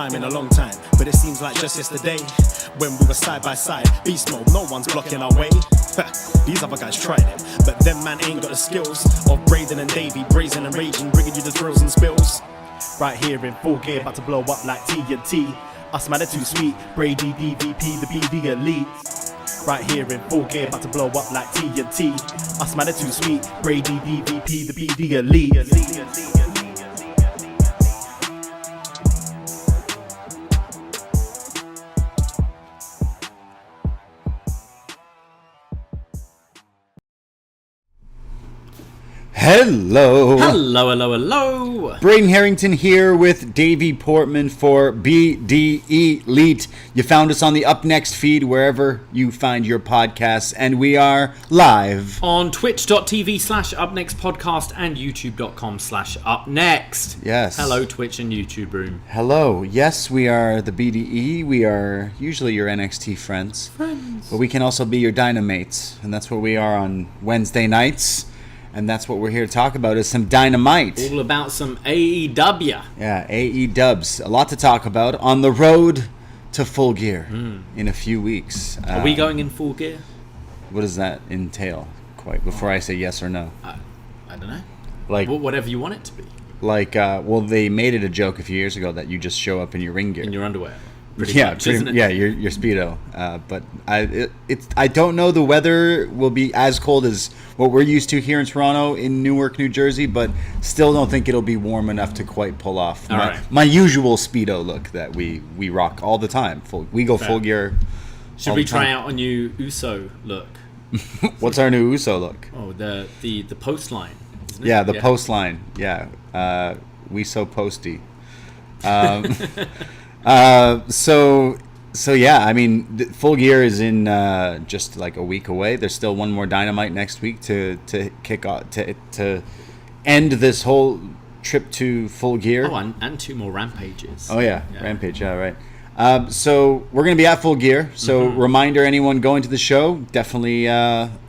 time in a long time, but it seems like just yesterday when we were side by side. Beast mode, no one's blocking our way. These other guys tried it, but them man ain't got the skills of Braden and Davie, brazen and raging, bringing you the thrills and spills. Right here in full gear, about to blow up like TNT. Us man are too sweet, Brady, DVP, the BDElite. Right here in full gear, about to blow up like TNT. Us man are too sweet, Brady, DVP, the BDElite. Hello. Hello, hello, hello. Braden Herrington here with Davie Portman for BDElite. You found us on the Up Next feed wherever you find your podcasts, and we are live on twitch.tv/upnextpodcast and youtube.com/upnext. Yes. Hello, Twitch and YouTube room. Hello. Yes, we are the BDE. We are usually your NXT friends. But we can also be your Dynamates, and that's what we are on Wednesday nights. And that's what we're here to talk about is some Dynamite. All about some AEW. Yeah, AEW. A lot to talk about on the road to Full Gear in a few weeks. Are we going in Full Gear? What does that entail? Quite before I say yes or no. I don't know. Like whatever you want it to be. Like, well, they made it a joke a few years ago that you just show up in your ring gear. In your underwear. Pretty much, isn't it? Yeah, your Speedo. But I don't know the weather will be as cold as what we're used to here in Toronto, in Newark, New Jersey, but still don't think it'll be warm enough to quite pull off my usual Speedo look that we rock all the time. We go full gear. Should we try out a new Uso look? What's our new Uso look? Oh, the post line. Isn't it? Yeah, the post line. Yeah, we so posty. So yeah, I mean, Full Gear is in just like a week away. There's still one more Dynamite next week to kick off to end this whole trip to Full Gear. Oh, and two more Rampages. Oh yeah. Rampage. Yeah, right. So we're gonna be at Full Gear. So reminder, anyone going to the show, definitely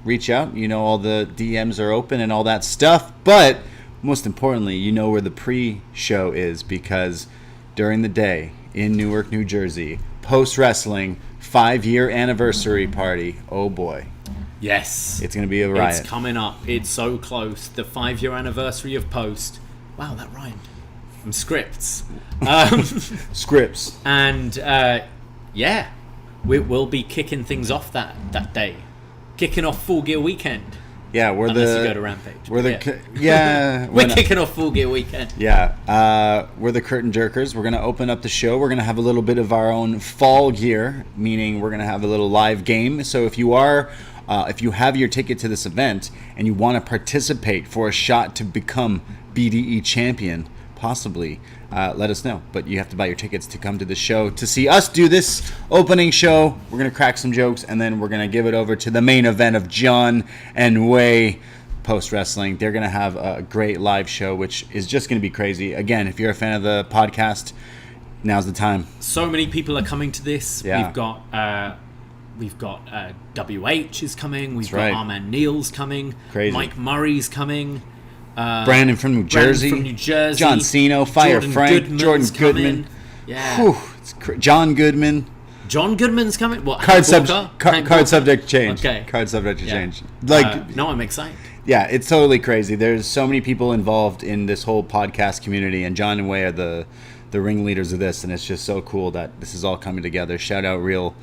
reach out. You know, all the DMs are open and all that stuff. But most importantly, you know where the pre-show is, because during the day in Newark, New Jersey, Post Wrestling 5-year anniversary party. Oh boy. Yes. It's going to be a riot. It's coming up. It's so close. The 5-year anniversary of Post. Wow, that rhymed. From Scripts. Scripts. And yeah, we'll be kicking things off that day. Kicking off Full Gear weekend. Yeah, unless you go to Rampage. We're kicking off Full Gear weekend. Yeah, we're the Curtain Jerkers. We're gonna open up the show. We're gonna have a little bit of our own Fall Gear, meaning we're gonna have a little live game. So if you have your ticket to this event and you want to participate for a shot to become BDE champion, possibly, let us know. But you have to buy your tickets to come to the show to see us do this opening show. We're going to crack some jokes, and then we're going to give it over to the main event of John and Way Post Wrestling. They're going to have a great live show, which is just going to be crazy. Again, if you're a fan of the podcast, now's the time. So many people are coming to this. Yeah. We've got WH is coming. We've got right. our man Neil's coming. Crazy. Mike Murray's coming. Brandon from New Jersey. John Cena, Fire Frank, Jordan Goodman. Yeah. Whew, John Goodman. John Goodman's coming. What? Card subject change. Okay. Card subject change. No, I'm excited. Yeah, it's totally crazy. There's so many people involved in this whole podcast community, and John and Way are the ringleaders of this, and it's just so cool that this is all coming together. Shout out Real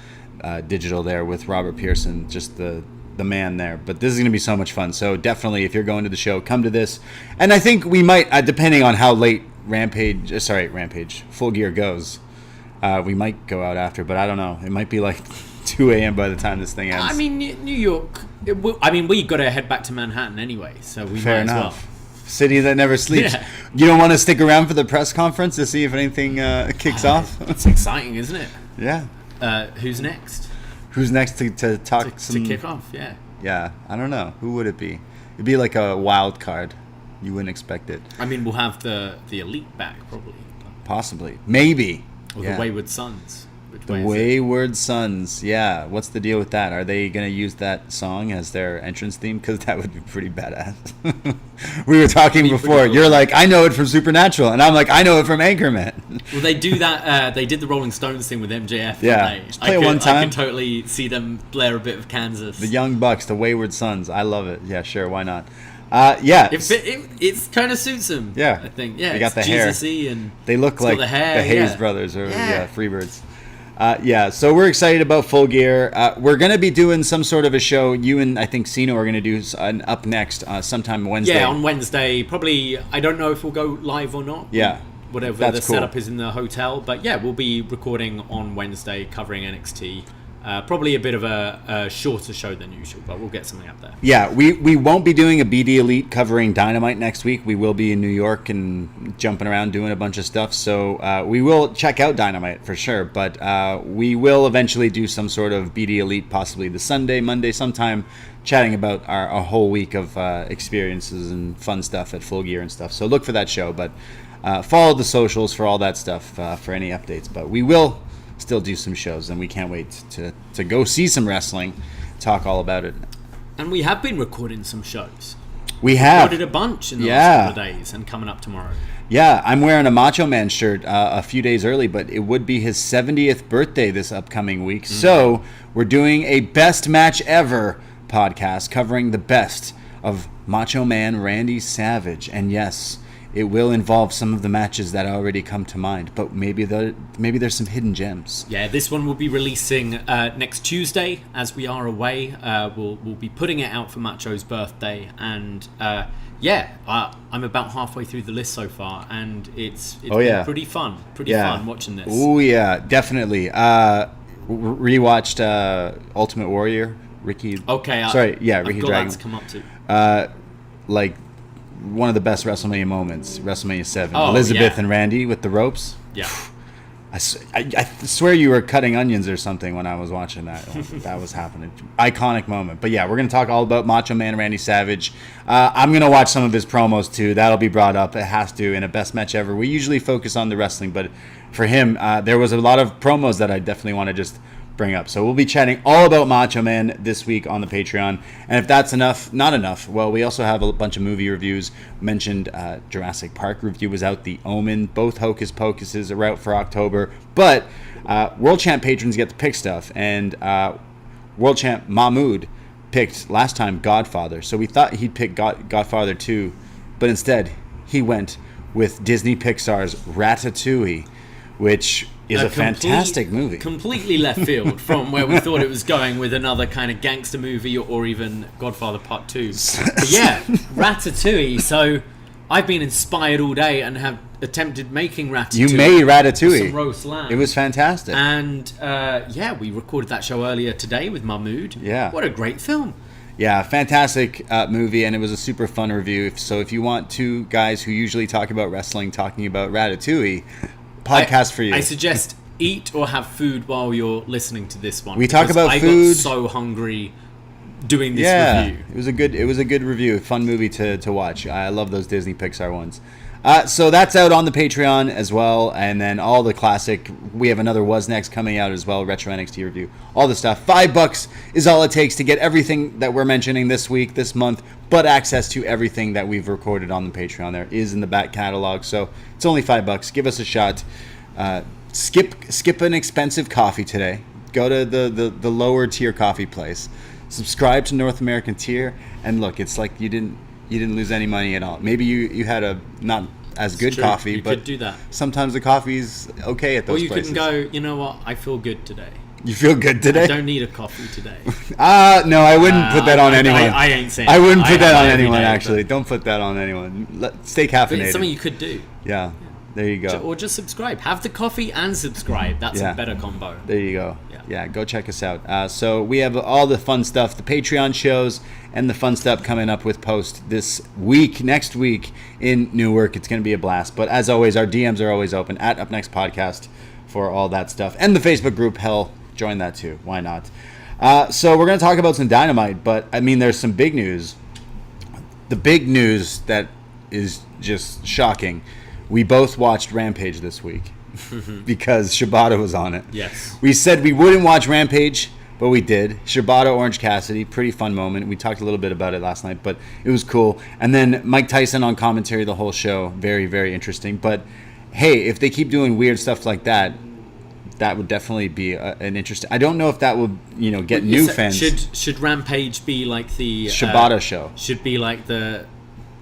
Digital there with Robert Pearson, just the man there. But this is going to be so much fun. So definitely, if you're going to the show, come to this. And I think we might, depending on how late Full Gear goes, we might go out after. But I don't know. It might be like 2 a.m. by the time this thing ends. I mean, New York. We got to head back to Manhattan anyway, so we Fair might enough. as well. City that never sleeps. Yeah. You don't want to stick around for the press conference to see if anything kicks off? It's exciting, isn't it? Yeah. Who's next? Who's next to talk to kick off? Yeah. Yeah, I don't know. Who would it be? It'd be like a wild card. You wouldn't expect it. I mean, we'll have the Elite back probably. Possibly. Maybe. Or the Wayward Sons. The Wayward Sons. Yeah. What's the deal with that? Are they going to use that song as their entrance theme? Because that would be pretty badass. We were talking before. Cool. You're like, I know it from Supernatural. And I'm like, I know it from Anchorman. Well, they do that. They did the Rolling Stones thing with MJF. Yeah. Just play it one time. I can totally see them blare a bit of Kansas. The Young Bucks, the Wayward Sons. I love it. Yeah, sure. Why not? Yeah. It kind of suits them. Yeah. I think. Yeah. They got the hair. And they look like the Hayes brothers or Freebirds. Yeah, so we're excited about Full Gear. We're going to be doing some sort of a show. You and I think Sino are going to do an Up Next sometime Wednesday. Yeah, on Wednesday. Probably, I don't know if we'll go live or not. Yeah. Whatever the setup is in the hotel. But yeah, we'll be recording on Wednesday covering NXT. Probably a bit of a shorter show than usual, but we'll get something up there. Yeah, we won't be doing a BDElite covering Dynamite next week. We will be in New York and jumping around doing a bunch of stuff. So we will check out Dynamite for sure, but we will eventually do some sort of BDElite, possibly the Sunday, Monday, sometime, chatting about our whole week of experiences and fun stuff at Full Gear and stuff. So look for that show, but follow the socials for all that stuff for any updates. But we will still do some shows, and we can't wait to go see some wrestling, talk all about it. And we have been recording some shows. We have recorded a bunch in the last couple of days, and coming up tomorrow. Yeah, I'm wearing a Macho Man shirt a few days early, but it would be his 70th birthday this upcoming week. So we're doing a Best Match Ever podcast covering the best of Macho Man Randy Savage. And yes, it will involve some of the matches that already come to mind, but maybe there's some hidden gems. Yeah, this one will be releasing next Tuesday as we are away. We'll be putting it out for Macho's birthday, and I'm about halfway through the list so far, and it's been pretty fun. Fun watching this. Oh yeah, definitely. Rewatched Ultimate Warrior. Ricky. Okay. Ricky I've got Dragon. that to come up to. One of the best WrestleMania moments, WrestleMania 7. Elizabeth and Randy with the ropes. Yeah. I swear you were cutting onions or something when I was watching that. That was happening. Iconic moment. But yeah, we're going to talk all about Macho Man Randy Savage. I'm going to watch some of his promos too. That'll be brought up. It has to in a Best Match Ever. We usually focus on the wrestling, but for him, there was a lot of promos that I definitely want to just bring up. So we'll be chatting all about Macho Man this week on the Patreon. And if that's not enough, well, we also have a bunch of movie reviews. Mentioned Jurassic Park review was out, The Omen, both Hocus Pocuses are out for October. But World Champ patrons get to pick stuff, and World Champ Mahmood picked last time Godfather. So we thought he'd pick Godfather 2, but instead he went with Disney Pixar's Ratatouille, which is a fantastic movie. Completely left field from where we thought it was going with another kind of gangster movie or even Godfather Part 2. But yeah, Ratatouille. So I've been inspired all day and have attempted making Ratatouille. You made Ratatouille. Some roast lamb. It was fantastic. And we recorded that show earlier today with Mahmood. Yeah. What a great film. Yeah, fantastic movie, and it was a super fun review. So if you want two guys who usually talk about wrestling talking about Ratatouille, podcast for you. I suggest eat or have food while you're listening to this one. We talk about I food. I got so hungry doing this review. It was a good review, fun movie to watch. I love those Disney Pixar ones. So that's out on the Patreon as well, and then all the classic. We have another Was Next coming out as well, retro NXT review, all the stuff. $5 is all it takes to get everything that we're mentioning this week, this month, but access to everything that we've recorded on the Patreon there is in the back catalog. So it's only $5. Give us a shot. Skip an expensive coffee today. Go to the lower tier coffee place. Subscribe to North American tier, and look, it's like you didn't lose any money at all. Maybe you had a not as good coffee, you but could do that. Sometimes the coffee's okay at those places. Or you can go, you know what, I feel good today. You feel good today? I don't need a coffee today. No, I wouldn't put that on anyone. I ain't saying I wouldn't put that on anyone, actually. Don't put that on anyone. Stay caffeinated. But it's something you could do. Yeah. There you go. Or just subscribe. Have the coffee and subscribe. That's a better combo. There you go. Yeah, go check us out. So we have all the fun stuff, the Patreon shows, and the fun stuff coming up with post this week, next week in Newark. It's going to be a blast. But as always, our DMs are always open at Up Next Podcast for all that stuff. And the Facebook group, hell, join that too. Why not? So we're going to talk about some Dynamite, but I mean, there's some big news. The big news that is just shocking. We both watched Rampage this week. because Shibata was on it. Yes. We said we wouldn't watch Rampage, but we did. Shibata, Orange Cassidy, pretty fun moment. We talked a little bit about it last night, but it was cool. And then Mike Tyson on commentary the whole show. Very, very interesting. But hey, if they keep doing weird stuff like that, that would definitely be an interesting. I don't know if that would, get new fans. Should Rampage be like the Shibata show? Should be like the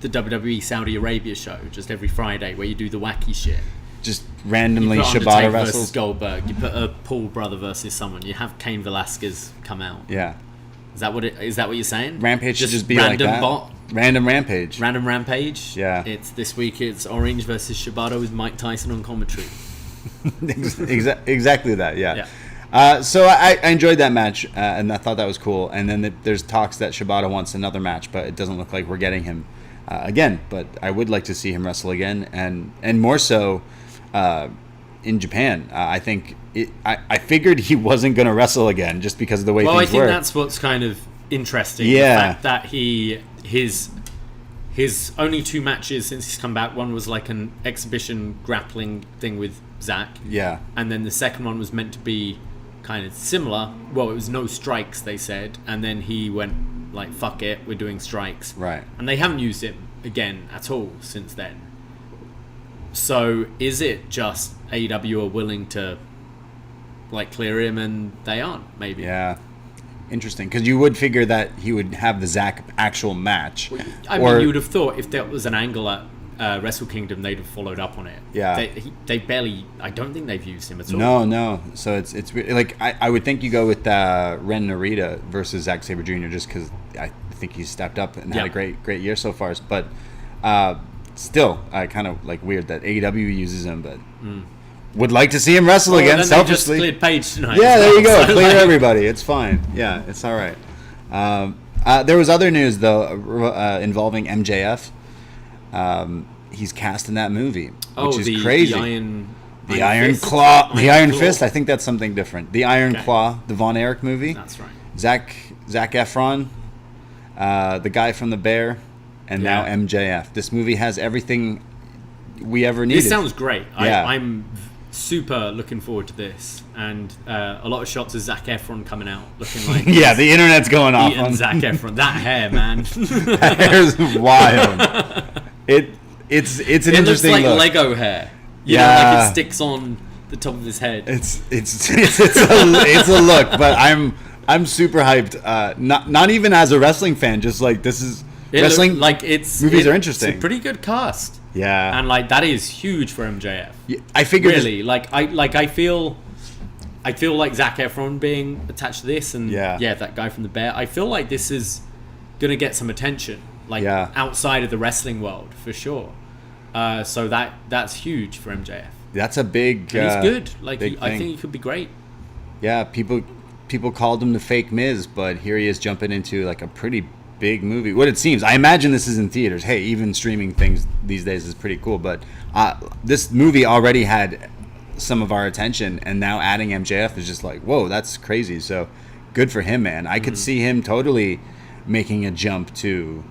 WWE Saudi Arabia show, just every Friday, where you do the wacky shit. Just randomly Shibata Undertaker wrestles. versus Goldberg. You put a Paul brother versus someone. You have Cain Velasquez come out. Yeah. Is that what you're saying? Rampage should just be like that. Random Rampage. Random Rampage. Yeah. It's this week. It's Orange versus Shibata with Mike Tyson on commentary. Exactly that. Yeah. So I enjoyed that match, and I thought that was cool. And then there's talks that Shibata wants another match, but it doesn't look like we're getting him again. But I would like to see him wrestle again, and more so in Japan. I think I figured he wasn't going to wrestle again just because of the way things work. Well, I think that's what's kind of interesting. Yeah. The fact that his only 2 matches since he's come back, one was like an exhibition grappling thing with Zach. Yeah. And then the second one was meant to be kind of similar. Well, it was no strikes, they said. And then he went like, fuck it, we're doing strikes. Right. And they haven't used him again at all since then. So is it just AEW are willing to like clear him and they aren't, maybe? Yeah. Interesting, because you would figure that he would have the Zach actual match. I mean, you would have thought if there was an angle at Wrestle Kingdom, they'd have followed up on it. Yeah. They barely, I don't think they've used him at all. No. So it's like, I would think you go with Ren Narita versus Zack Sabre Jr. just because I think he's stepped up and had a great year so far. But still, kind of like weird that AEW uses him, but would like to see him wrestle again, then selfishly. They just cleared Paige tonight. Yeah, there you go. So Clear everybody. It's fine. Yeah, it's all right. There was other news, though, involving MJF. He's cast in that movie, which is crazy. The Iron Claw. The Iron Fist. I think that's something different. The Iron Claw, the Von Erich movie. That's right. Zac Efron, the guy from The Bear, and now MJF. This movie has everything we ever needed. This sounds great. Yeah. I'm super looking forward to this, and a lot of shots of Zac Efron coming out looking like yeah, the internet's going off on Zac Efron. That hair, man. That hair's wild. It's an interesting looks like look. Lego hair. You know, like it sticks on the top of his head. It's a look, but I'm super hyped. Not even as a wrestling fan, just like this is wrestling. Movies are interesting. It's a pretty good cast. Yeah, and like that is huge for MJF. Yeah, I figured really I feel like Zac Efron being attached to this, and that guy from The Bear. I feel like this is gonna get some attention, outside of the wrestling world for sure. So that's huge for MJF. That's a big. And he's good. I think he could be great. Yeah, people called him the fake Miz, but here he is jumping into like a pretty big movie. What it seems, I imagine this is in theaters. Hey, even streaming things these days is pretty cool. But this movie already had some of our attention, and now adding MJF is just like, whoa, that's crazy. So good for him, man. I could see him totally making a jump to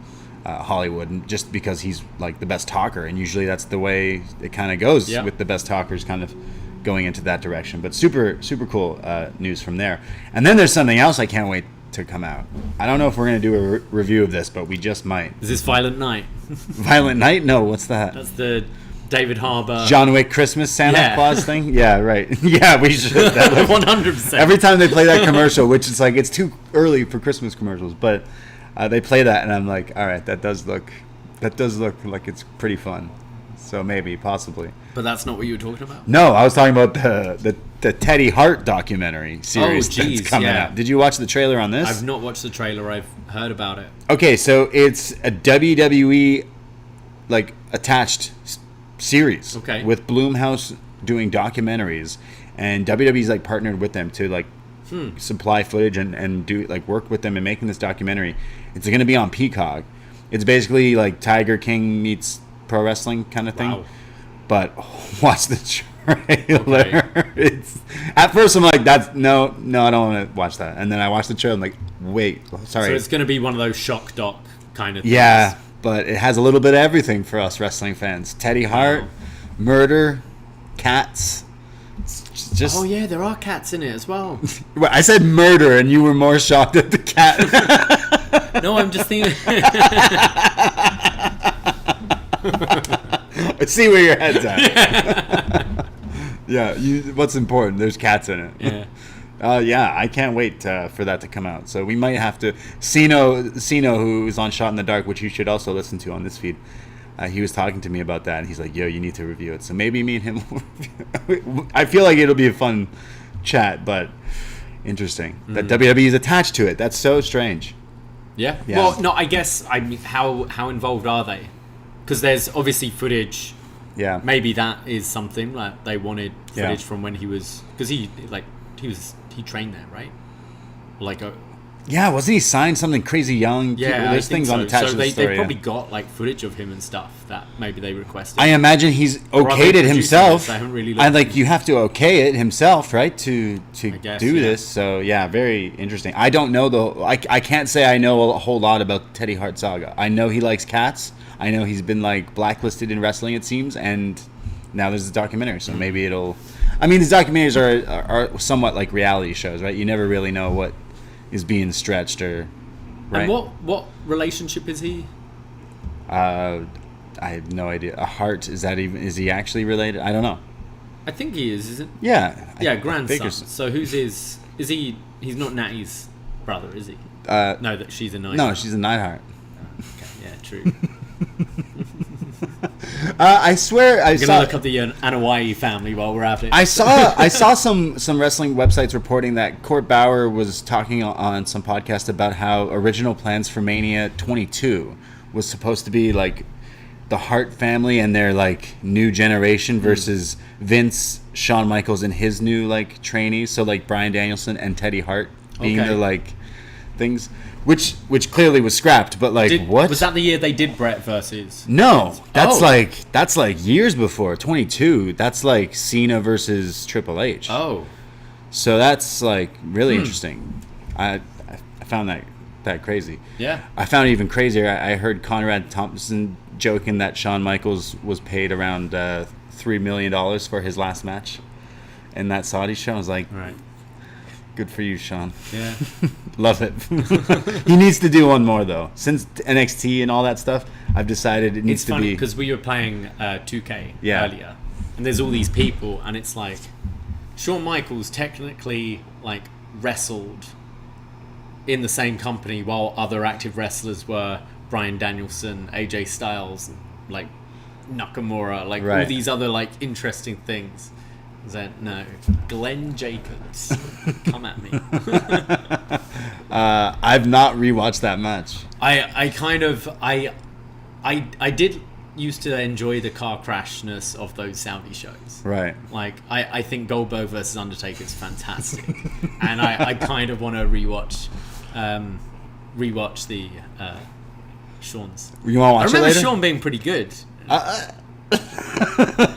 Hollywood, just because he's like the best talker, and usually that's the way it kind of goes with the best talkers, kind of going into that direction. But super cool news from there. And then there's something else I can't wait to come out. I don't know if we're going to do a review of this, but we just might. Is this Violent Night? Violent Night? No, what's that? That's the David Harbour John Wick Christmas Santa Claus thing? Yeah, right. Yeah, we should. 100%. Every time they play that commercial, which is like, it's too early for Christmas commercials, but they play that, and I'm like, all right, that does look like it's pretty fun. So maybe, possibly. But that's not what you were talking about? No, I was talking about the Teddy Hart documentary series that's coming out. Did you watch the trailer on this? I've not watched the trailer. I've heard about it. Okay, so it's a WWE attached series. Okay. With Blumhouse doing documentaries, and WWE's partnered with them to supply footage and do work with them in making this documentary. It's going to be on Peacock. It's basically like Tiger King meets pro wrestling kind of thing. Wow. But watch the trailer. Okay. It's at first I'm like, that's no, I don't want to watch that. And then I watched the trailer. I'm like, wait, sorry. So it's going to be one of those shock doc kind of things. Yeah, but it has a little bit of everything for us wrestling fans. Teddy Hart, murder, cats. It's just Oh yeah, there are cats in it as well. Well, I said murder, and you were more shocked at the cat. No, I'm just thinking. I see where your head's at. Yeah, what's important? There's cats in it. Yeah. Yeah, I can't wait for that to come out. So we might have to. Sino, who's on Shot in the Dark, which you should also listen to on this feed. He was talking to me about that, and he's like, "Yo, you need to review it." So maybe me and him. I feel like it'll be a fun chat, but interesting that WWE is attached to it. That's so strange. Yeah. Yeah. Well, no, I guess. I mean, how involved are they? Because there's obviously footage. Yeah. Maybe that is something like they wanted footage Yeah. from when he was, because he trained there, right? Like Yeah, wasn't he signed something crazy young? yeah, There's I think things so. attached So to the they story. probably Yeah. got like footage of him and stuff that maybe they requested. I imagine he's Or are they okayed it producing himself. this? I haven't really I looked. like you have to okay it himself, right? To guess, do yeah. this. So yeah, very interesting. I don't know though. I can't say I know a whole lot about Teddy Hart Saga. I know he likes cats. I know he's been like blacklisted in wrestling, it seems, and now there's a documentary. So maybe it'll. I mean, these documentaries are somewhat like reality shows, right? You never really know what is being stretched or. Right. And what relationship is he? I have no idea. A Hart, is he actually related? I don't know. I think he is it? Yeah. Yeah, I grandson. figure So who's his? Is he? He's not Natty's brother, is he? No, that she's a Night. No, she's a Neidhart. Okay, yeah, true. I swear I I'm saw. gonna look up the Anawai family while we're at it. I saw some wrestling websites reporting that Court Bauer was talking on some podcast about how original plans for Mania 22 was supposed to be like the Hart family and their like new generation versus Vince, Shawn Michaels, and his new like trainees. So like Bryan Danielson and Teddy Hart being Okay. the like things, which clearly was scrapped. But like, what was that? The year they did Brett versus? No, that's Oh. that's like years before 22. That's like Cena versus Triple H. Oh, So that's like really interesting. I found that crazy. yeah. I found it even crazier. I heard Conrad Thompson joking that Shawn Michaels was paid around $3 million for his last match in that Saudi show. I was like, Right. good for you, Shawn. Yeah. Love it. He needs to do one more though. Since NXT and all that stuff, I've decided it needs It's to funny be. because we were playing 2K Yeah. earlier, and there's all these people, and it's like Shawn Michaels technically like wrestled in the same company while other active wrestlers were Bryan Danielson, AJ Styles, like Nakamura, like all Right. these other like interesting things. That no, Glenn Jacobs, come at me. I've not rewatched that match. I did used to enjoy the car crashness of those Saudi shows. Right. Like I think Goldberg versus Undertaker is fantastic, and I kind of want to rewatch the Shawn's. You want to I watch it remember later? Shawn being pretty good.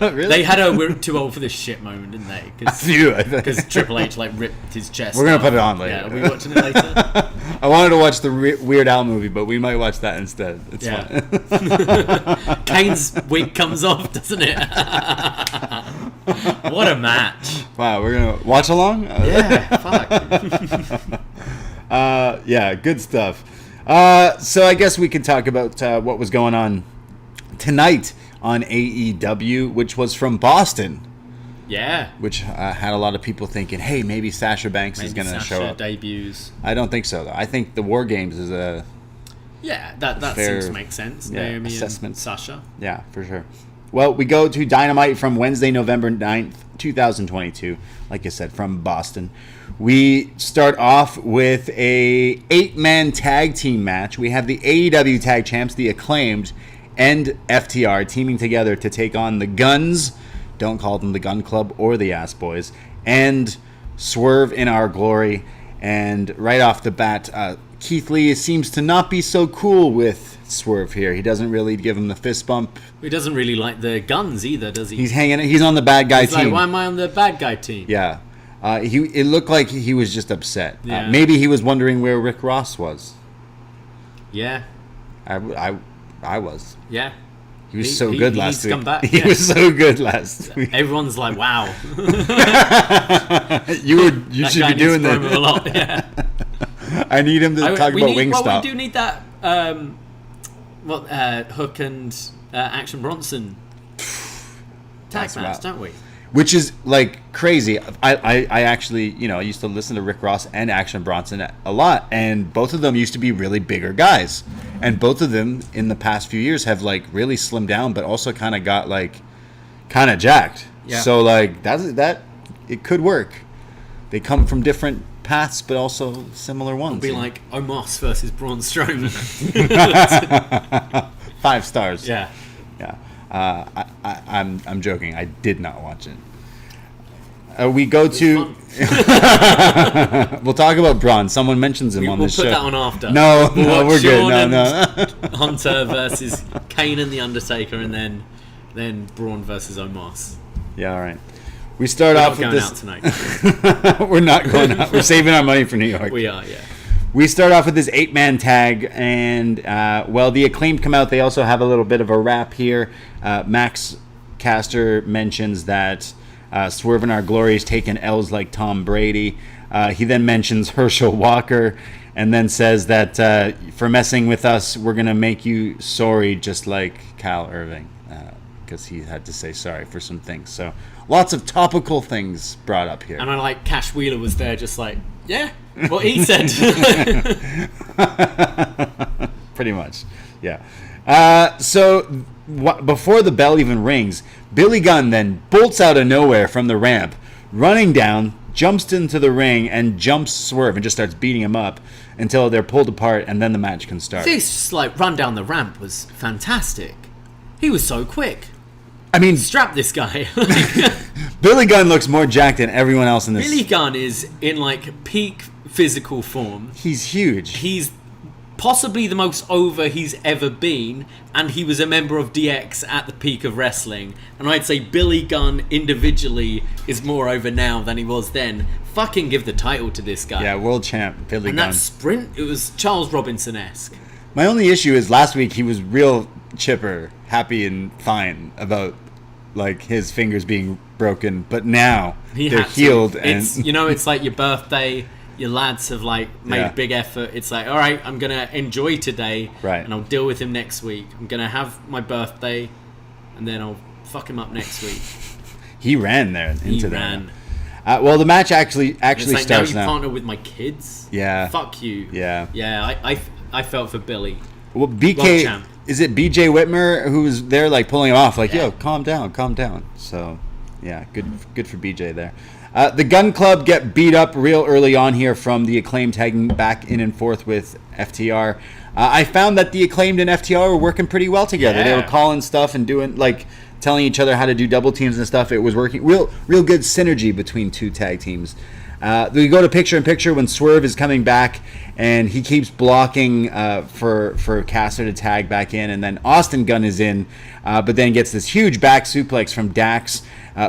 Really? They had a "we're too old for this shit" moment, didn't they? A few, I think. Because Triple H like ripped his chest. We're gonna off. put it on later. Yeah, are we watching it later? I wanted to watch the Weird Al movie, but we might watch that instead. It's Yeah. fun. Kane's wig comes off, doesn't it? What a match! Wow, we're gonna watch along. Yeah, fuck. Yeah, good stuff. So I guess we can talk about what was going on tonight on AEW, which was from Boston, Yeah. which had a lot of people thinking, hey, maybe Sasha Banks is Maybe going to Sasha show up. debuts. I don't think so, though. I think the War Games is a... Yeah, that Fair, seems to make sense. yeah, Naomi assessment. and Sasha. Yeah, for sure. Well, we go to Dynamite from Wednesday, November 9th, 2022. Like I said, from Boston. We start off with a 8-man tag team match. We have the AEW tag champs, the Acclaimed, and FTR teaming together to take on the Guns. Don't call them the Gun Club or the Ass Boys. And Swerve in Our Glory. And right off the bat, Keith Lee seems to not be so cool with Swerve here. He doesn't really give him the fist bump. He doesn't really like the Guns either, does he? He's on the bad guy He's team. like, why am I on the bad guy team? Yeah. It looked like he was just upset. Yeah. Maybe he was wondering where Rick Ross was. Yeah. I was. Yeah. He was so good last week. Come back. He was so good last week. Everyone's like, wow. You should be doing that. A lot. Yeah. I need him to talk about Wingstop. Well, we do need that. Hook and Action Bronson tag match, don't we? Which is like crazy. I actually, I used to listen to Rick Ross and Action Bronson a lot, and both of them used to be really bigger guys, and both of them in the past few years have like really slimmed down, but also kind of got like kind of jacked. Yeah. So like that it could work. They come from different paths, but also similar ones. It'll be like Omos versus Braun Strowman. 5 stars. Yeah. Yeah. I'm joking. I did not watch it. We go to. We'll talk about Braun. Someone mentions him on this show. We'll put that on after. No, we're good. No. Hunter versus Kane and the Undertaker, and then Braun versus Omos. Yeah, all right. We start off with this. We're not going out tonight. We're not going out. We're saving our money for New York. We are, yeah. We start off with this 8-man tag, and the Acclaimed come out. They also have a little bit of a rap here. Max Caster mentions that Swerve in Our Glory is taking L's like Tom Brady. He then mentions Herschel Walker, and then says that for messing with us, we're going to make you sorry, just like Kyle Irving, because he had to say sorry for some things. So lots of topical things brought up here. And I like Cash Wheeler was there just like, yeah, what he said. Pretty much, yeah. Before the bell even rings, Billy Gunn then bolts out of nowhere from the ramp, running down, jumps into the ring, and jumps Swerve and just starts beating him up until they're pulled apart, and then the match can start. This just like run down the ramp was fantastic. He was so quick. I mean, strap this guy. Billy Gunn looks more jacked than everyone else in this. Billy Gunn is in like peak physical form. He's huge. He's possibly the most over he's ever been, and he was a member of DX at the peak of wrestling. And I'd say Billy Gunn individually is more over now than he was then. Fucking give the title to this guy. Yeah, world champ Billy Gunn. And that sprint, it was Charles Robinson-esque. My only issue is last week he was real chipper, happy and fine about like his fingers being broken, but now they're healed. It's, it's like your birthday. Your lads have like made a big effort. It's like, all right, I'm gonna enjoy today, right, and I'll deal with him next week. I'm gonna have my birthday, and then I'll fuck him up next week. He ran there into that. The match actually like, starts now. You partner with my kids. Yeah. Fuck you. Yeah. Yeah. I felt for Billy. Well, BK, is it BJ Whitmer who's there like pulling him off? Like, yo, calm down. So, yeah, good for BJ there. The Gun Club get beat up real early on here from the Acclaimed tagging back in and forth with FTR. I found that the Acclaimed and FTR were working pretty well together. They were calling stuff and doing like telling each other how to do double teams and stuff. It was working real good synergy between two tag teams. We go to picture-in-picture when Swerve is coming back, and he keeps blocking for Caster to tag back in, and then Austin Gunn is in, but then gets this huge back suplex from Dax.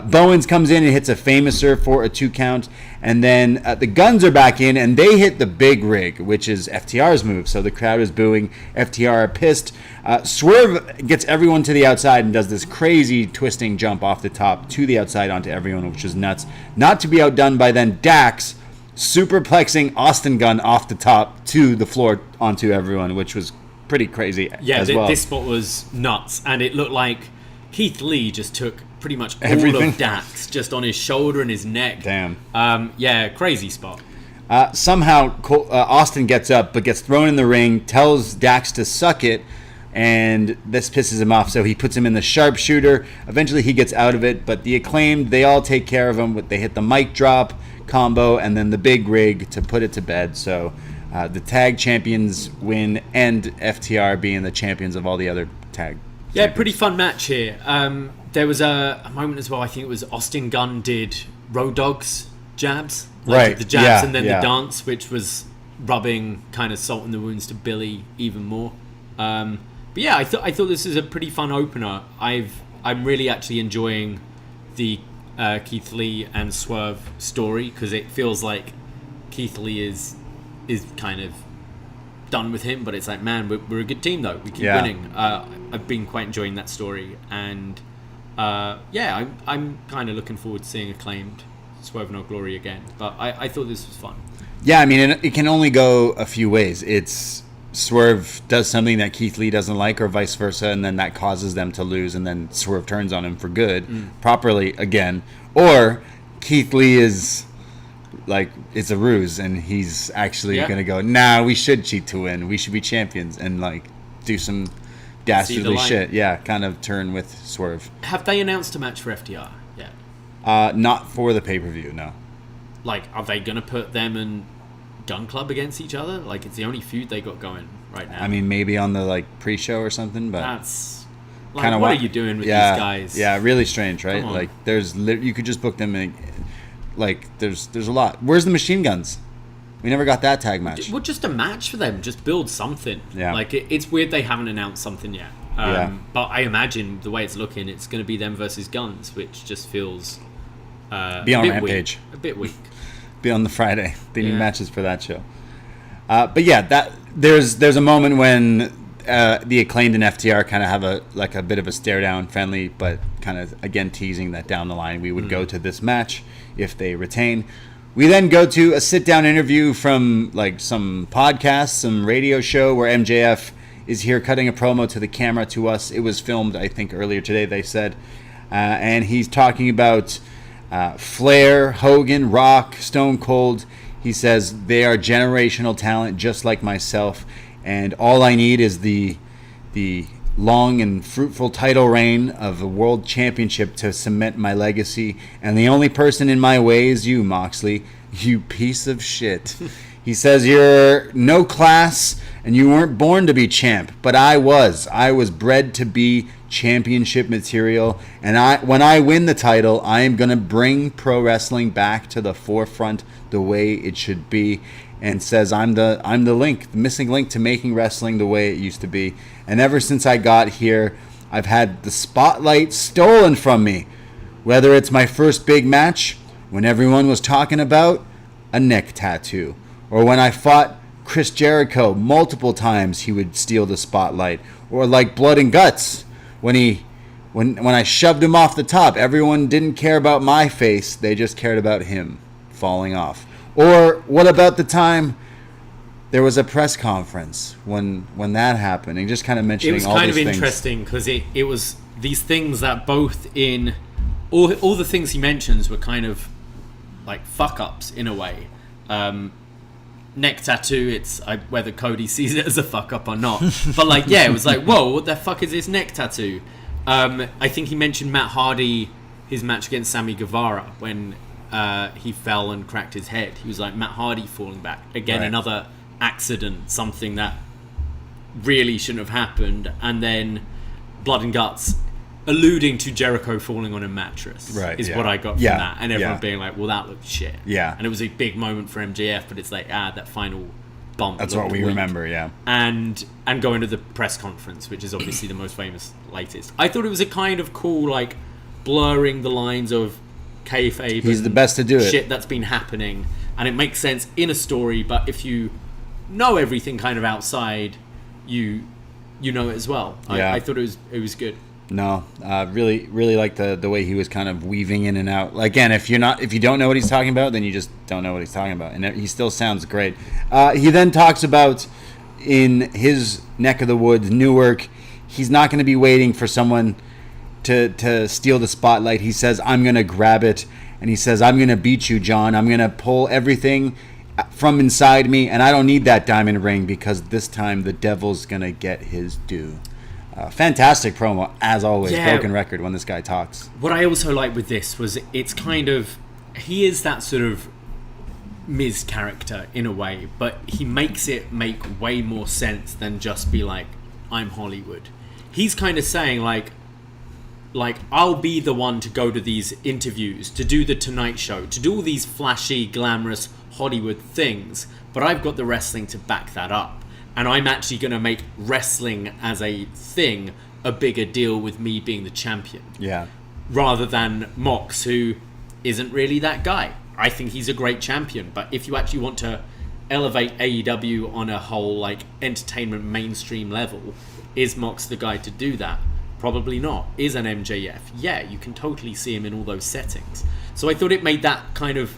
Bowens comes in and hits a Famouser for a 2 count, and then the Guns are back in, and they hit the big rig, which is FTR's move, so the crowd is booing. FTR are pissed. Swerve gets everyone to the outside and does this crazy twisting jump off the top to the outside onto everyone, which is nuts. Not to be outdone by then Dax superplexing Austin Gunn off the top to the floor onto everyone, which was pretty crazy as well. This spot was nuts, and it looked like Keith Lee just took pretty much everything. All of Dax just on his shoulder and his neck. Damn. Crazy spot. Somehow Austin gets up but gets thrown in the ring, tells Dax to suck it, and this pisses him off, so he puts him in the sharpshooter. Eventually he gets out of it, but the Acclaimed, they all take care of him. They hit the mic drop combo and then the big rig to put it to bed. So the tag champions win, and FTR being the champions of all the other tag champions. Pretty fun match here. There was a moment as well, I think it was Austin Gunn did Road Dogg's jabs. Right. The jabs and then the dance, which was rubbing kind of salt in the wounds to Billy even more. But yeah, I thought this is a pretty fun opener. I'm really actually enjoying the Keith Lee and Swerve story, because it feels like Keith Lee is kind of done with him, but it's like, man, we're a good team though. We keep winning. I've been quite enjoying that story, and I'm kind of looking forward to seeing Acclaimed Swerve No Glory again. But I thought this was fun. Yeah, I mean, it can only go a few ways. It's Swerve does something that Keith Lee doesn't like, or vice versa, and then that causes them to lose, and then Swerve turns on him for good, properly again. Or Keith Lee is like, it's a ruse, and he's actually going to go, nah, we should cheat to win. We should be champions, and like do some dastardly shit. Yeah, kind of turn with Swerve. Have they announced a match for FTR yet? Not for the pay-per-view, no. Like, are they going to put them and Gun Club against each other? Like, it's the only feud they got going right now. I mean, maybe on the like pre-show or something, but that's like, kind of what are you doing with these guys? Yeah, really strange, right? Like, you could just book them in. Like, there's a lot. Where's the Machine Guns? We never got that tag match. Well, just a match for them. Just build something. Yeah. Like, it's weird they haven't announced something yet. But I imagine the way it's looking, it's going to be them versus Guns, which just feels be on Rampage. A bit weak. Be on the Friday. They need matches for that show. But yeah, that there's a moment when the Acclaimed and FTR kind of have a bit of a stare down, friendly, but kind of again teasing that down the line we would go to this match if they retain. We then go to a sit down interview from like some podcast, some radio show where MJF is here cutting a promo to the camera to us. It was filmed, I think, earlier today, they said, and he's talking about Flair, Hogan, Rock, Stone Cold. He says they are generational talent just like myself, and all I need is the long and fruitful title reign of a world championship to cement my legacy, and the only person in my way is you, Moxley, you piece of shit. He says you're no class and you weren't born to be champ, but I was bred to be championship material, and when I win the title, I am going to bring pro wrestling back to the forefront the way it should be, and says I'm the link, the missing link to making wrestling the way it used to be. And ever since I got here, I've had the spotlight stolen from me, whether it's my first big match when everyone was talking about a neck tattoo, or when I fought Chris Jericho multiple times, he would steal the spotlight, or like Blood and Guts, when I shoved him off the top, everyone didn't care about my face, they just cared about him falling off. Or what about the time there was a press conference when that happened, and just kind of mentioning all these things. It was kind of interesting because it was these things that both in all the things he mentions were kind of like fuck ups in a way. Neck tattoo, it's whether Cody sees it as a fuck up or not, but like, yeah, it was like, whoa, what the fuck is this neck tattoo? I think he mentioned Matt Hardy, his match against Sammy Guevara, when he fell and cracked his head. He was like, Matt Hardy falling back again, right. Another accident, something that really shouldn't have happened. And then Blood and Guts alluding to Jericho falling on a mattress, right, is what I got from that, and everyone being like, well, that looked shit. Yeah. And it was a big moment for MJF, but it's like, that final bump, that's what we remember. And going to the press conference, which is obviously the most famous, latest. I thought it was a kind of cool, like, blurring the lines of kayfabe. He's the best to do it. Shit that's been happening, and it makes sense in a story, but if you know everything kind of outside, you know it as well. I thought it was good. No, really like the way he was kind of weaving in and out. Again, if you don't know what he's talking about, then you just don't know what he's talking about, and he still sounds great. He then talks about in his neck of the woods, Newark, he's not going to be waiting for someone to steal the spotlight. He says, I'm going to grab it, and he says, I'm going to beat you, John. I'm going to pull everything from inside me, and I don't need that diamond ring because this time the devil's going to get his due. Fantastic promo, as always. Broken record when this guy talks. What I also like with this was it's kind of, he is that sort of Miz character in a way, but he makes it make way more sense than just be like, I'm Hollywood. He's kind of saying like I'll be the one to go to these interviews, to do the Tonight Show, to do all these flashy, glamorous Hollywood things, but I've got the wrestling to back that up. And I'm actually going to make wrestling as a thing a bigger deal with me being the champion. Yeah. Rather than Mox, who isn't really that guy. I think he's a great champion. But if you actually want to elevate AEW on a whole like entertainment mainstream level, is Mox the guy to do that? Probably not. Is an MJF? Yeah, you can totally see him in all those settings. So I thought it made that kind of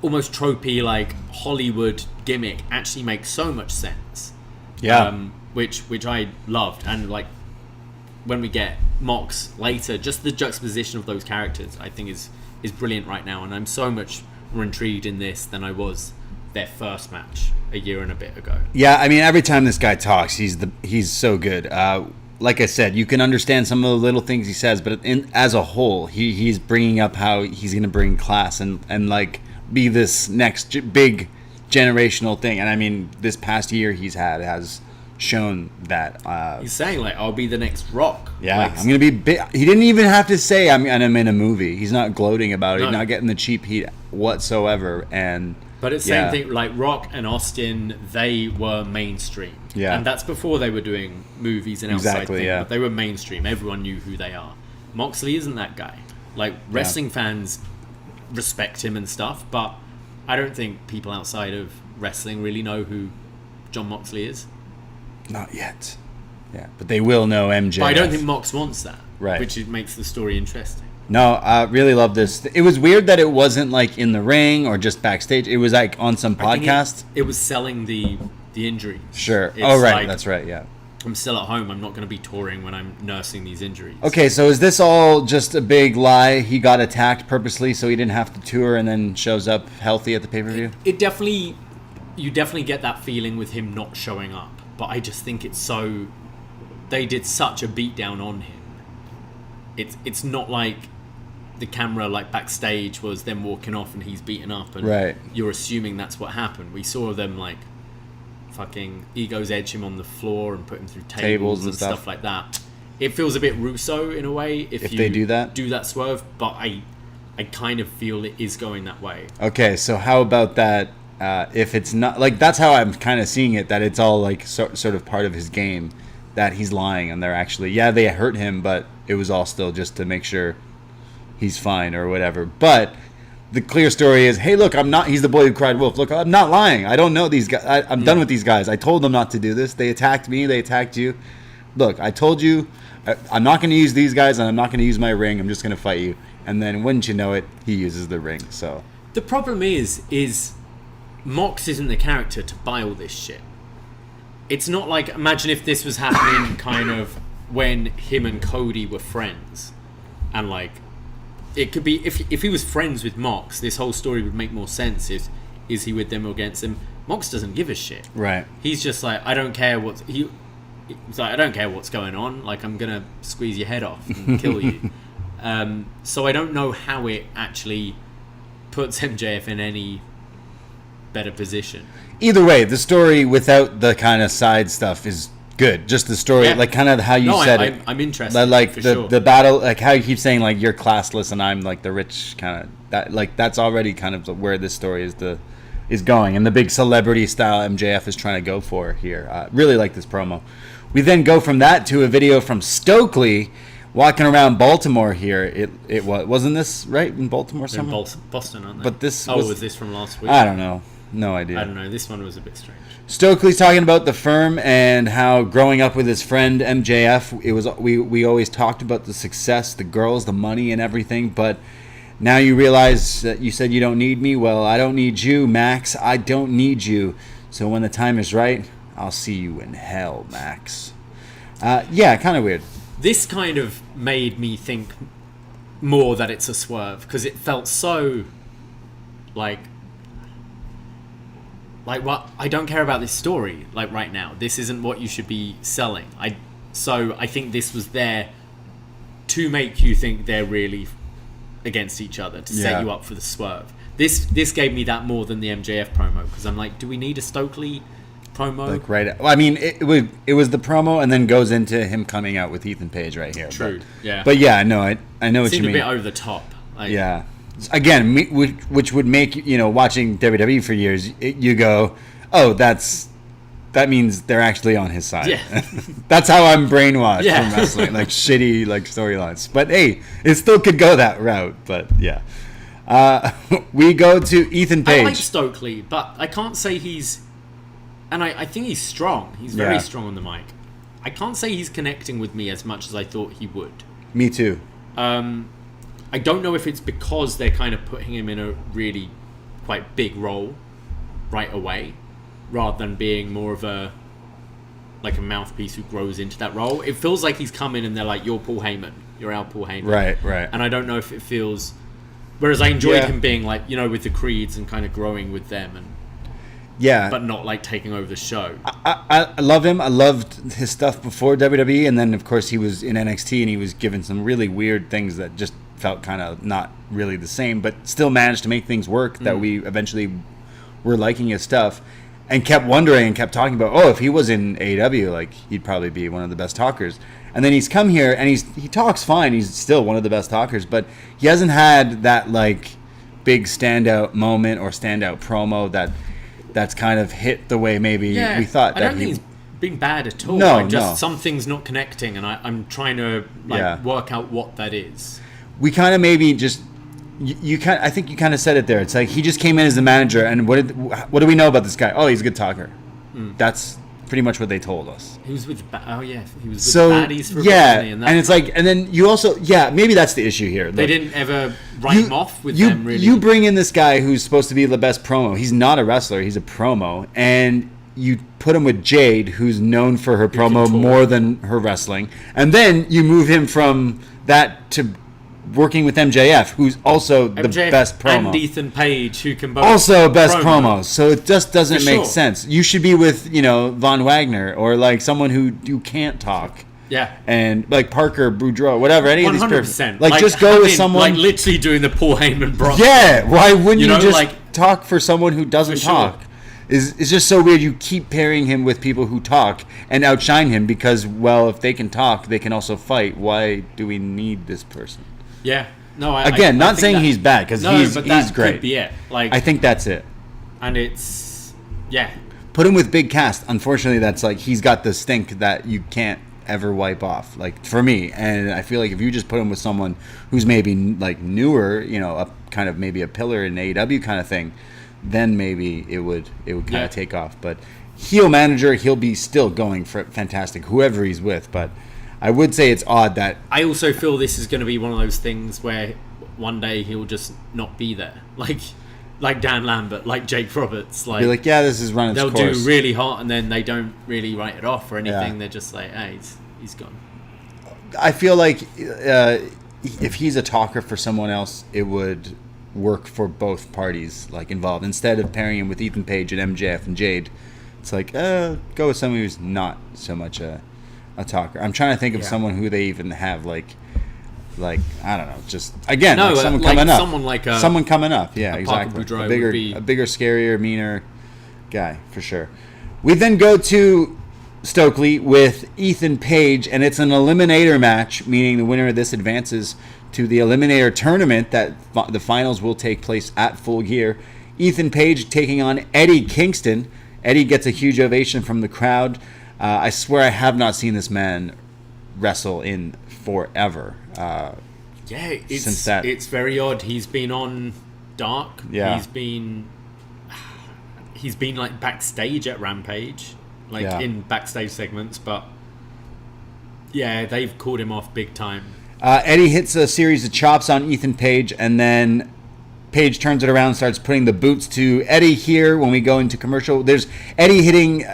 almost tropey like Hollywood gimmick actually make so much sense. Yeah. Which I loved. And like when we get Mox later, just the juxtaposition of those characters I think is brilliant right now, and I'm so much more intrigued in this than I was their first match a year and a bit ago. Yeah, I mean, every time this guy talks, he's so good. Like I said, you can understand some of the little things he says, but as a whole, he's bringing up how he's going to bring class and like be this next big generational thing. And I mean, this past year has shown that. He's saying like, I'll be the next Rock. Yeah, like, I'm going to be big. He didn't even have to say I'm in a movie. He's not gloating about it. No. He's not getting the cheap heat whatsoever. But it's the same thing, like Rock and Austin, they were mainstream. Yeah. And that's before they were doing movies and outside Exactly, things. yeah. But they were mainstream. Everyone knew who they are. Moxley isn't that guy. Like, wrestling fans respect him and stuff, but I don't think people outside of wrestling really know who Jon Moxley is. Not yet. Yeah, but they will know MJ. But I don't think Mox wants that. Right. Which makes the story interesting. No, I really love this. It was weird that it wasn't like in the ring or just backstage. It was like on some I think podcast. it was selling the injury. Sure. It's Oh, right. like, That's right. Yeah. I'm still at home. I'm not going to be touring when I'm nursing these injuries. Okay, so is this all just a big lie? He got attacked purposely so he didn't have to tour and then shows up healthy at the pay-per-view? You definitely get that feeling with him not showing up. But I just think they did such a beatdown on him. It's not like the camera like backstage was them walking off and he's beaten up and you're assuming that's what happened. We saw them like fucking egos edge him on the floor and put him through tables and stuff like that. It feels a bit Russo in a way if you they do that swerve, but I kind of feel it is going that way. Okay, so how about that? If it's not like, that's how I'm kind of seeing it, that it's all like sort of part of his game, that he's lying and they're actually they hurt him, but it was all still just to make sure he's fine or whatever. But the clear story is, hey, look, he's the boy who cried wolf. Look, I'm not lying. I don't know these guys. I'm done with these guys. I told them not to do this. They attacked me. They attacked you. Look, I told you I'm not going to use these guys and I'm not going to use my ring. I'm just going to fight you. And then wouldn't you know it, he uses the ring. So the problem is Mox isn't the character to buy all this shit. It's not like, imagine if this was happening kind of when him and Cody were friends. And like, it could be, if he was friends with Mox, this whole story would make more sense. Is he with them or against them? Mox doesn't give a shit. Right. He's just like, I don't care he's like, I don't care what's going on. Like, I'm gonna squeeze your head off and kill you. So I don't know how it actually puts MJF in any better position. Either way, the story without the kind of side stuff is good. Just the story, like kind of how you said it. I'm interested. Like for the sure. the battle, like how you keep saying like you're classless and I'm like the rich kind of that. Like that's already kind of where this story is going, and the big celebrity style MJF is trying to go for here. Really like this promo. We then go from that to a video from Stokely walking around Baltimore here. It wasn't this right in Baltimore somewhere? In Boston, aren't they? But this was this from last week? I don't know. No idea. I don't know. This one was a bit strange. Stokely's talking about the firm and how growing up with his friend MJF, it was we always talked about the success, the girls, the money, and everything. But now you realize that you said you don't need me. Well, I don't need you, Max. I don't need you. So when the time is right, I'll see you in hell, Max. Yeah, kind of weird. This kind of made me think more that it's a swerve because it felt so like what, I don't care about this story like right now. This isn't what you should be selling. So I think this was there to make you think they're really against each other, to set you up for the swerve. This gave me that more than the MJF promo because I'm like, do we need a Stokely promo? Like right. Well, I mean, it was the promo and then goes into him coming out with Ethan Page right here. True. Yeah. But yeah, no, I know what you Seemed mean. a bit over the top. Like, yeah. Again, which would make, watching WWE for years, you go, oh, that means they're actually on his side. Yeah. That's how I'm brainwashed Yeah. from wrestling, like shitty like storylines. But hey, it still could go that route. But yeah. We go to Ethan Page. I like Stokely, but I can't say he's... And I think he's strong. He's very strong on the mic. I can't say he's connecting with me as much as I thought he would. Me too. I don't know if it's because they're kind of putting him in a really quite big role right away, rather than being more of a mouthpiece who grows into that role. It feels like he's come in and they're like, you're Paul Heyman. You're our Paul Heyman. Right. And I don't know if it feels... Whereas I enjoyed him being like, with the Creeds and kind of growing with them, but not like taking over the show. I love him. I loved his stuff before WWE, and then of course he was in NXT and he was given some really weird things that just felt kind of not really the same, but still managed to make things work. That we eventually were liking his stuff, and kept wondering and kept talking about, if he was in AEW, like he'd probably be one of the best talkers. And then he's come here and he talks fine. He's still one of the best talkers, but he hasn't had that like big standout moment or standout promo that's kind of hit the way maybe we thought. I don't think he's been bad at all. No. Something's not connecting, and I'm trying to work out what that is. We kind of maybe just I think you kind of said it there. It's like he just came in as the manager, and what do we know about this guy? Oh, he's a good talker. That's pretty much what they told us. He was with he was with the baddies for a bit, and it's like, and then you also maybe that's the issue here. They didn't ever write him off with them, really. You bring in this guy who's supposed to be the best promo. He's not a wrestler. He's a promo, and you put him with Jade, who's known for her promo more than her wrestling, and then you move him from that to working with MJF, who's also the best promo. And Ethan Page, who can both also best promos. So it just doesn't make sense. You should be with, Von Wagner, or like someone who can't talk. Yeah. And like Parker, Boudreaux, whatever, any 100%. Of these people. Like just go with someone. Like literally doing the Paul Heyman Brock. Yeah, why wouldn't you just talk for someone who doesn't talk? It's just so weird. You keep pairing him with people who talk and outshine him because, if they can talk, they can also fight. Why do we need this person? Yeah. No, not saying he's bad, because he's great. Could be it. I think that's it. And it's put him with big cast. Unfortunately, that's like he's got the stink that you can't ever wipe off. Like for me, and I feel like if you just put him with someone who's maybe like newer, a kind of maybe a pillar in AEW kind of thing, then maybe it would kind of take off. But heel manager, he'll be still going for fantastic, whoever he's with. But I would say it's odd that... I also feel this is going to be one of those things where one day he'll just not be there. Like Dan Lambert, like Jake Roberts. Be like, this is running its course. They'll do really hot and then they don't really write it off or anything. Yeah. They're just like, hey, he's gone. I feel like if he's a talker for someone else, it would work for both parties involved. Instead of pairing him with Ethan Page and MJF and Jade, it's like, go with someone who's not so much a talker. I'm trying to think of someone who they even have like I don't know, just again someone coming up. Someone coming up, exactly. A bigger, scarier, meaner guy for sure. We then go to Stokely with Ethan Page, and it's an eliminator match, meaning the winner of this advances to the eliminator tournament that the finals will take place at Full Gear. Ethan Page taking on Eddie Kingston. Eddie gets a huge ovation from the crowd. I swear I have not seen this man wrestle in forever. It's very odd. He's been on Dark. Yeah. He's been like backstage at Rampage, in backstage segments, but they've called him off big time. Eddie hits a series of chops on Ethan Page, and then Page turns it around and starts putting the boots to Eddie here when we go into commercial. There's Eddie hitting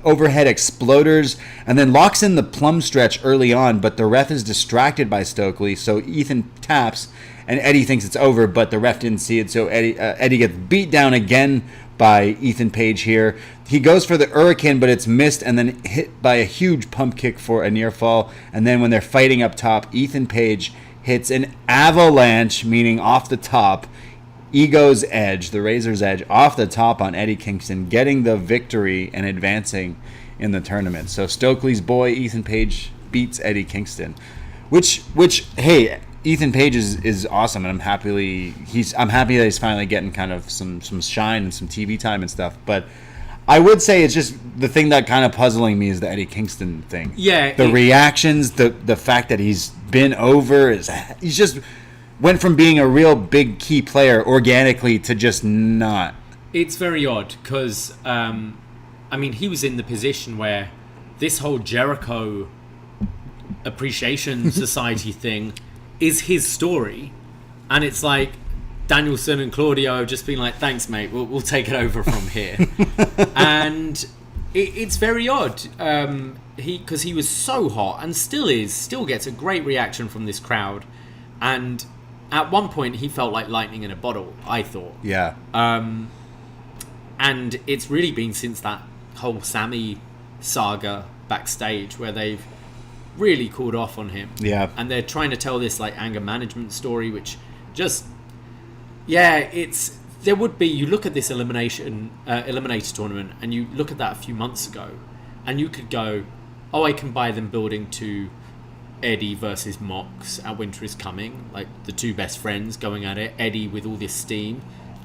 overhead exploders and then locks in the plum stretch early on, but the ref is distracted by Stokely, so Ethan taps and Eddie thinks it's over, but the ref didn't see it, so Eddie gets beat down again by Ethan Page here. He goes for the Hurricane, but it's missed and then hit by a huge pump kick for a near fall. And then when they're fighting up top, Ethan Page hits an avalanche, meaning off the top, Ego's Edge, the Razor's Edge, off the top on Eddie Kingston, getting the victory and advancing in the tournament. So Stokely's boy, Ethan Page, beats Eddie Kingston. Which hey, Ethan Page is awesome, and I'm happy that he's finally getting kind of some shine and some TV time and stuff. But I would say it's just the thing that kind of puzzling me is the Eddie Kingston thing. Yeah. The reactions, the fact that he's been over, went from being a real big key player organically to just not. It's very odd because, he was in the position where this whole Jericho Appreciation Society thing is his story, and it's like Danielson and Claudio have just been like, thanks mate, we'll take it over from here. And it's very odd, because he was so hot and still gets a great reaction from this crowd, and at one point he felt like lightning in a bottle, I thought. Yeah. And it's really been since that whole Sammy saga backstage where they've really cooled off on him. Yeah. And they're trying to tell this like anger management story, which just, there would be, you look at this eliminator tournament and you look at that a few months ago and you could go, oh, I can buy them building to Eddie versus Mox at Winter is Coming, like the two best friends going at it, Eddie with all this steam.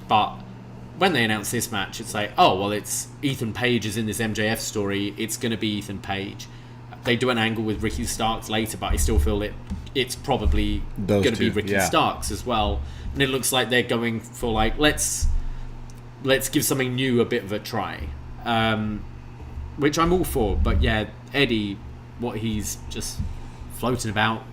But when they announce this match, it's like, oh, well, it's Ethan Page is in this MJF story. It's going to be Ethan Page. They do an angle with Ricky Starks later, but I still feel it's probably going to be Ricky Starks as well. And it looks like they're going for like, let's give something new a bit of a try, which I'm all for. But yeah, Eddie, what he's just floating about.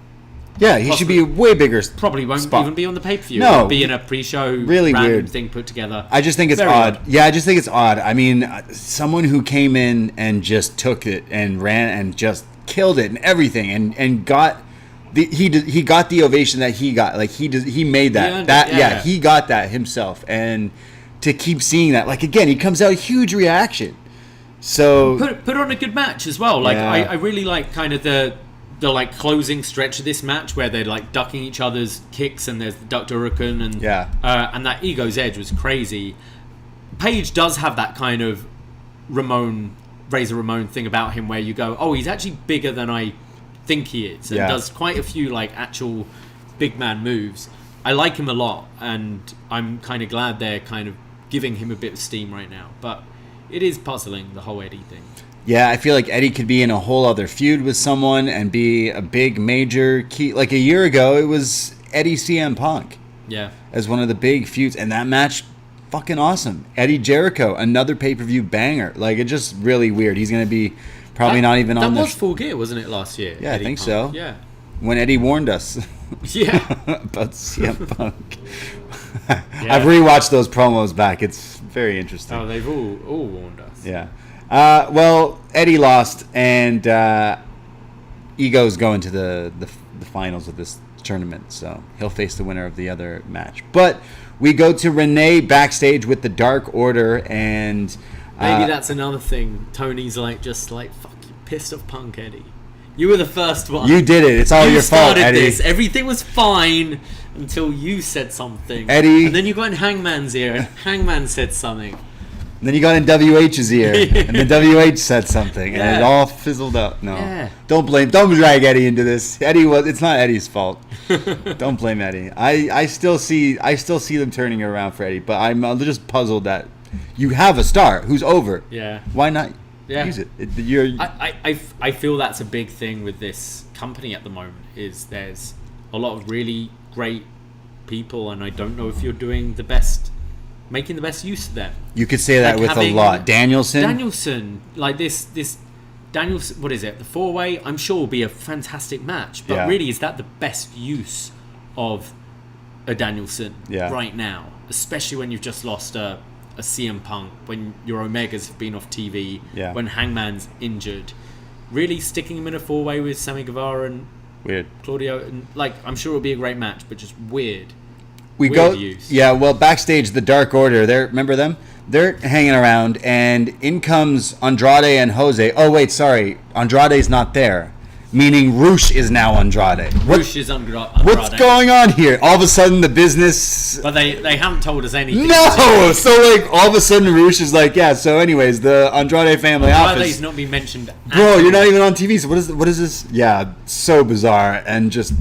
Yeah, he should be a way bigger. Probably won't even be on the pay-per-view. No. It'll be in a pre-show really random weird thing put together. I just think it's odd. Yeah, I just think it's odd. I mean, someone who came in and just took it and ran and just killed it and everything and got he got the ovation that he got. Like he made that. He got that himself. And to keep seeing that, like again, he comes out a huge reaction. So put on a good match as well. Like I really like kind of the like closing stretch of this match where they're like ducking each other's kicks and there's the Dr. Hurricane and that Ego's Edge was crazy. Page does have that kind of Razor Ramon thing about him where you go, oh, he's actually bigger than I think he is, and does quite a few like actual big man moves. I like him a lot, and I'm kind of glad they're kind of giving him a bit of steam right now, but it is puzzling, the whole Eddie thing. Yeah, I feel like Eddie could be in a whole other feud with someone and be a big major key. Like a year ago, it was Eddie CM Punk. Yeah. As one of the big feuds. And that match, fucking awesome. Eddie Jericho, another pay-per-view banger. Like, it's just really weird. He's going to be probably not even on That was Full Gear, wasn't it, last year? Yeah, Eddie I think Punk. so. Yeah. When Eddie warned us. Yeah. About CM Punk. I've rewatched those promos back. It's very interesting. Oh, they've all warned us. Yeah. Well, Eddie lost, and Ego's going to the finals of this tournament, so he'll face the winner of the other match. But we go to Renee backstage with the Dark Order, and maybe that's another thing. Tony's like, just like, fuck you, pissed off Punk, Eddie. You were the first one. You did it. It's all your fault, Eddie. This. Everything was fine until you said something, Eddie. And then you got in Hangman's ear, and Hangman said something. And then you got in WH's ear, and then WH said something, and it all fizzled out. No, don't drag Eddie into this. It's not Eddie's fault. Don't blame Eddie. I still see them turning around for Eddie, but I'm just puzzled that you have a star who's over. Yeah. Why not use it? I feel that's a big thing with this company at the moment. Is there's a lot of really great people, and I don't know if you're doing the best. Making the best use of them. You could say that with a lot. Danielson, like this Danielson, what is it? The 4-way, I'm sure will be a fantastic match. But really, is that the best use of a Danielson right now? Especially when you've just lost a CM Punk, when your Omegas have been off TV, when Hangman's injured. Really sticking him in a 4-way with Sammy Guevara and Claudio, and like I'm sure it'll be a great match, but just weird. Well, backstage, the Dark Order, remember them? They're hanging around, and in comes Andrade and Jose. Oh, wait, sorry. Andrade's not there. Meaning Roosh is now Andrade. Roosh is Andrade. What's going on here? All of a sudden, the business... But they haven't told us anything. No! So, like, all of a sudden, Roosh is like, so anyways, the Andrade family office... Andrade's not being mentioned. Bro, you're not even on TV, so what is this? Yeah, so bizarre, and just...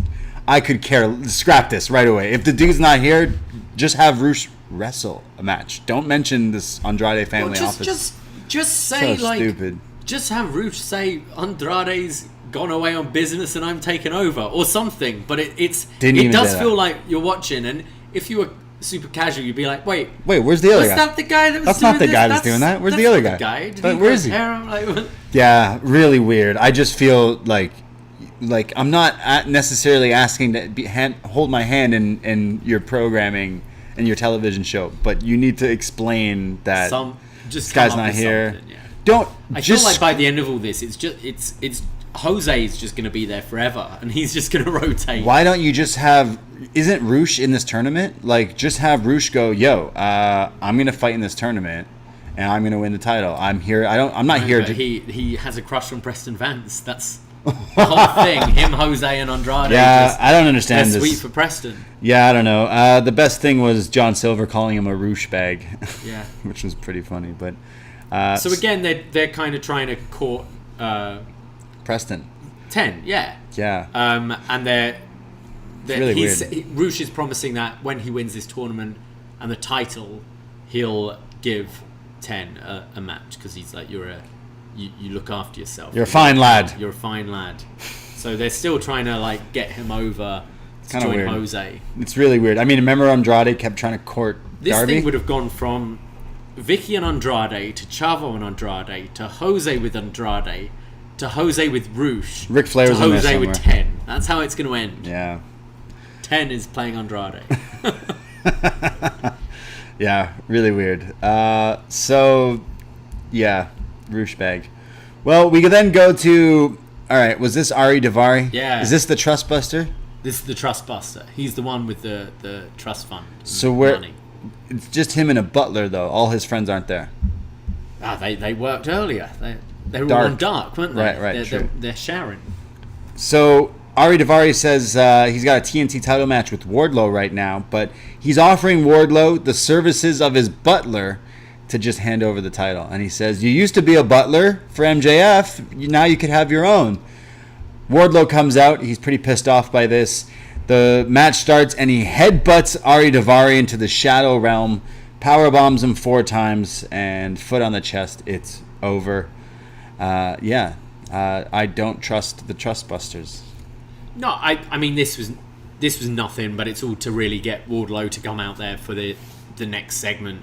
I could scrap this right away. If the dude's not here, just have Roosh wrestle a match. Don't mention this Andrade family office. Just say so stupid. Just have Roosh say Andrade's gone away on business and I'm taken over or something. But it Didn't does say feel that. like you're watching, and if you were super casual, you'd be like, wait, where's the other was guy? that the guy that was That's doing not the this? guy that's doing that. Where's the other guy? Did But he where got is he? hair? I'm like, Yeah, really weird. I just feel like I'm not necessarily asking to hold my hand in your programming and your television show, but you need to explain that just this guy's come up not with here. something, yeah. Don't. I feel like by the end of all this, it's Jose's just going to be there forever, and he's just going to rotate. Why don't you just have? Isn't Roosh in this tournament? Like, just have Roosh go, yo, I'm gonna fight in this tournament, and I'm gonna win the title. I'm here. I'm not here to. He has a crush on Preston Vance. That's the whole thing. Him, Jose, and Andrade. Yeah, I don't understand they're this. sweet for Preston. Yeah, I don't know. The best thing was John Silver calling him a Roosh bag. Yeah, which was pretty funny. But so again, they're kind of trying to court Preston. 10. Yeah. Yeah. And they're really weird. Roosh is promising that when he wins this tournament and the title, he'll give 10 a match because he's like, you look after yourself. You're a fine lad. You're a fine lad. So they're still trying to like get him over to join weird. Jose. It's really weird. I mean, remember Andrade kept trying to court This Darby? thing would have gone from Vicky and Andrade to Chavo and Andrade to Jose with Andrade to Jose with Roosh Ric Flair's to in there Jose with somewhere. 10. That's how it's going to end. Yeah. 10 is playing Andrade. Yeah, really weird. So, yeah, Roosh bag. Well, we could then go to... All right, was this Ari Daivari? Yeah. Is this the Trust Buster? This is the Trust Buster. He's the one with the trust fund. So money. it's just him and a butler, though. All his friends aren't there. They worked earlier. They were Dark. all on dark, weren't they? Right, true. They're sharing. So Ari Daivari says he's got a TNT title match with Wardlow right now, but he's offering Wardlow the services of his butler to just hand over the title. And he says, you used to be a butler for MJF, now you could have your own. Wardlow comes out. He's pretty pissed off by this. The match starts, and he headbutts Ari Daivari into the Shadow Realm, powerbombs him 4 times, and foot on the chest. It's over. I don't trust the Trust Busters. No, I mean this was nothing, but it's all to really get Wardlow to come out there for the next segment.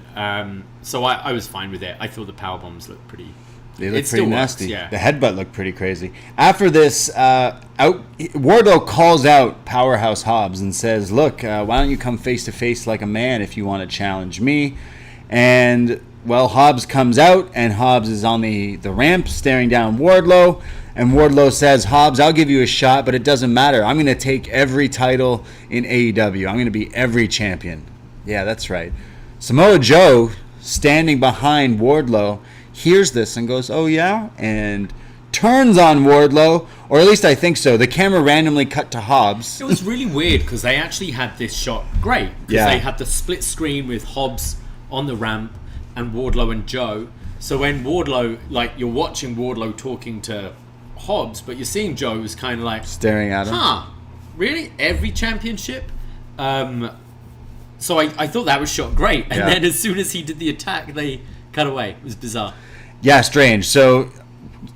So I was fine with it. I thought the power bombs looked pretty. They look it pretty still nasty. Works, yeah. The headbutt looked pretty crazy. After this, Wardlow calls out Powerhouse Hobbs and says, "Look, why don't you come face to face like a man if you want to challenge me?" And well, Hobbs comes out, and Hobbs is on the ramp staring down Wardlow. And Wardlow says, Hobbs, I'll give you a shot, but it doesn't matter. I'm going to take every title in AEW. I'm going to be every champion. Yeah, that's right. Samoa Joe, standing behind Wardlow, hears this and goes, oh, yeah? And turns on Wardlow, or at least I think so. The camera randomly cut to Hobbs. It was really weird because they actually had this shot great. Because Yeah. they had the split screen with Hobbs on the ramp and Wardlow and Joe. So when Wardlow, like, you're watching Wardlow talking to Hobbs, but you're seeing Joe is kind of like Staring at him. Really? Every championship? So I thought that was shot great. And Yeah. then as soon as he did the attack, they cut away. It was bizarre. Yeah, strange. So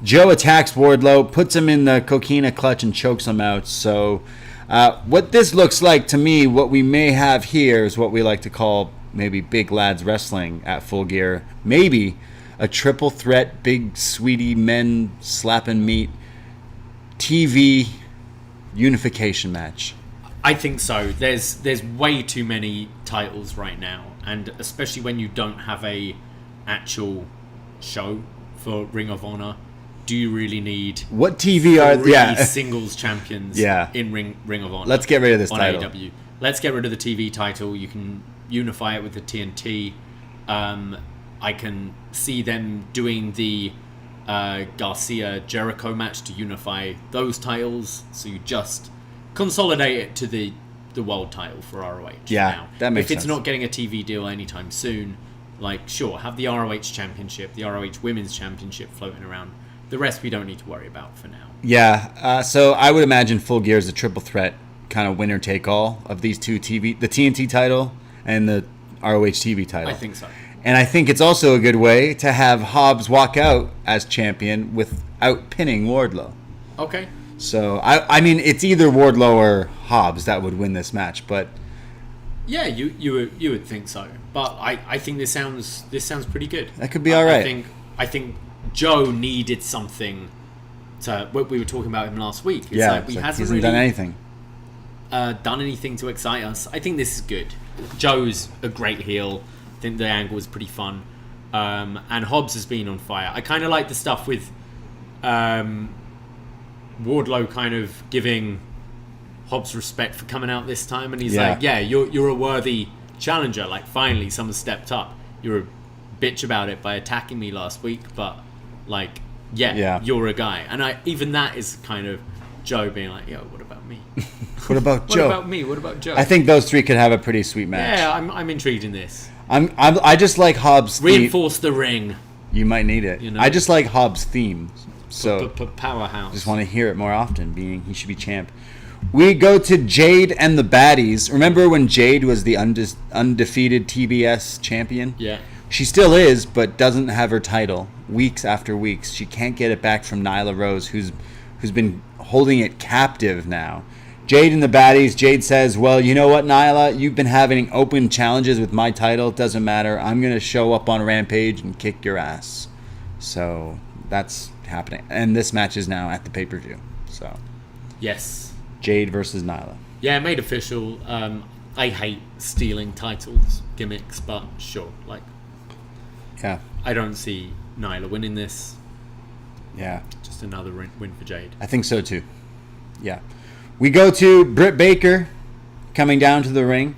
Joe attacks Wardlow, puts him in the coquina clutch and chokes him out. So what this looks like to me, what we may have here is what we like to call maybe big lads wrestling at Full Gear. Maybe a triple threat, big sweetie men slapping meat TV unification match. I think so. There's way too many titles right now, and especially when you don't have a actual show for Ring of Honor, do you really need What TV are singles champions Yeah. in Ring of Honor? Let's get rid of this on title. AEW. Let's get rid of the TV title. You can unify it with the TNT. I can see them doing the Garcia Jericho match to unify those titles. So you just consolidate it to the world title for ROH. Yeah, now. that makes If it's sense. not getting a TV deal anytime soon, like, sure, have the ROH Championship, the ROH Women's Championship floating around. The rest we don't need to worry about for now. Yeah, so I would imagine Full Gear is a triple threat kind of winner take all of these two TV, the TNT title and the ROH TV title. I think so. And I think it's also a good way to have Hobbs walk out as champion without pinning Wardlow. Okay. So I mean, it's either Wardlow or Hobbs that would win this match, but yeah, you would think so. But I think this sounds pretty good. That could be all right. I think Joe needed something to. We were talking about him last week. It's like he hasn't really done anything. Done anything to excite us. I think this is good. Joe's a great heel. I think the angle was pretty fun. And Hobbs has been on fire. I kind of like the stuff with Wardlow kind of giving Hobbs respect for coming out this time, and he's like, yeah, you're a worthy challenger. Like, finally someone stepped up. You're a bitch about it by attacking me last week, but like, you're a guy. And even that is kind of Joe being like, yo, what about me? What about Joe? What about me? What about Joe? I think those three could have a pretty sweet match. Yeah, I'm intrigued in this. I just like Hobbs' Reinforce the ring. You might need it. You know? I just like Hobbs' theme. So powerhouse. Just want to hear it more often, being he should be champ. We go to Jade and the Baddies. Remember when Jade was the undefeated TBS champion? Yeah. She still is, but doesn't have her title weeks after weeks. She can't get it back from Nyla Rose, who's been holding it captive now. Jade and the Baddies. Jade says, well, you know what, Nyla? You've been having open challenges with my title. It doesn't matter. I'm going to show up on Rampage and kick your ass. So that's happening. And this match is now at the pay-per-view. So yes. Jade versus Nyla. Yeah, made official. I hate stealing titles gimmicks, but sure. Like, yeah. I don't see Nyla winning this. Yeah. Just another win for Jade. I think so too. Yeah. We go to Britt Baker coming down to the ring.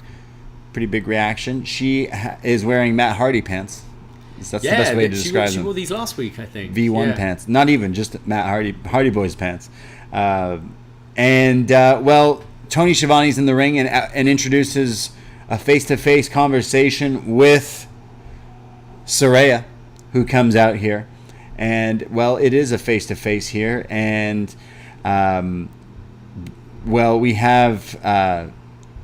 Pretty big reaction. She is wearing Matt Hardy pants. That's the best way to describe them. She wore these last week, I think. V1 pants. Not even, just Matt Hardy Boys pants. Well, Tony Schiavone's in the ring and introduces a face-to-face conversation with Saraya, who comes out here. And, well, it is a face-to-face here. And, we have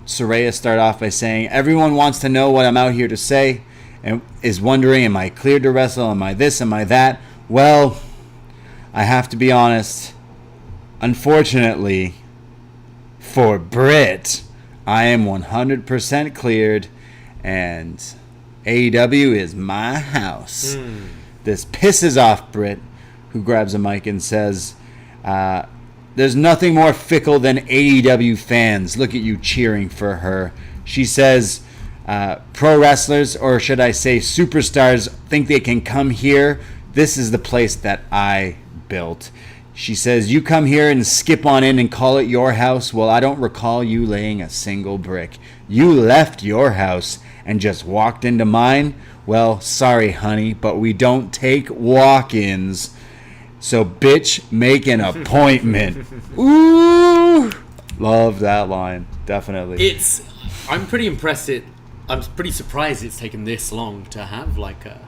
Saraya start off by saying, everyone wants to know what I'm out here to say and is wondering, am I cleared to wrestle? Am I this? Am I that? Well, I have to be honest. Unfortunately, for Britt, I am 100% cleared, and AEW is my house. This pisses off Britt, who grabs a mic and says, there's nothing more fickle than AEW fans. Look at you cheering for her. She says, pro wrestlers, or should I say superstars, think they can come here. This is the place that I built. She says, you come here and skip on in and call it your house. Well, I don't recall you laying a single brick. You left your house and just walked into mine. Well, sorry, honey, but we don't take walk-ins. So, bitch, make an appointment. Ooh! Love that line. Definitely. I'm pretty impressed. I'm pretty surprised it's taken this long to have, like, a...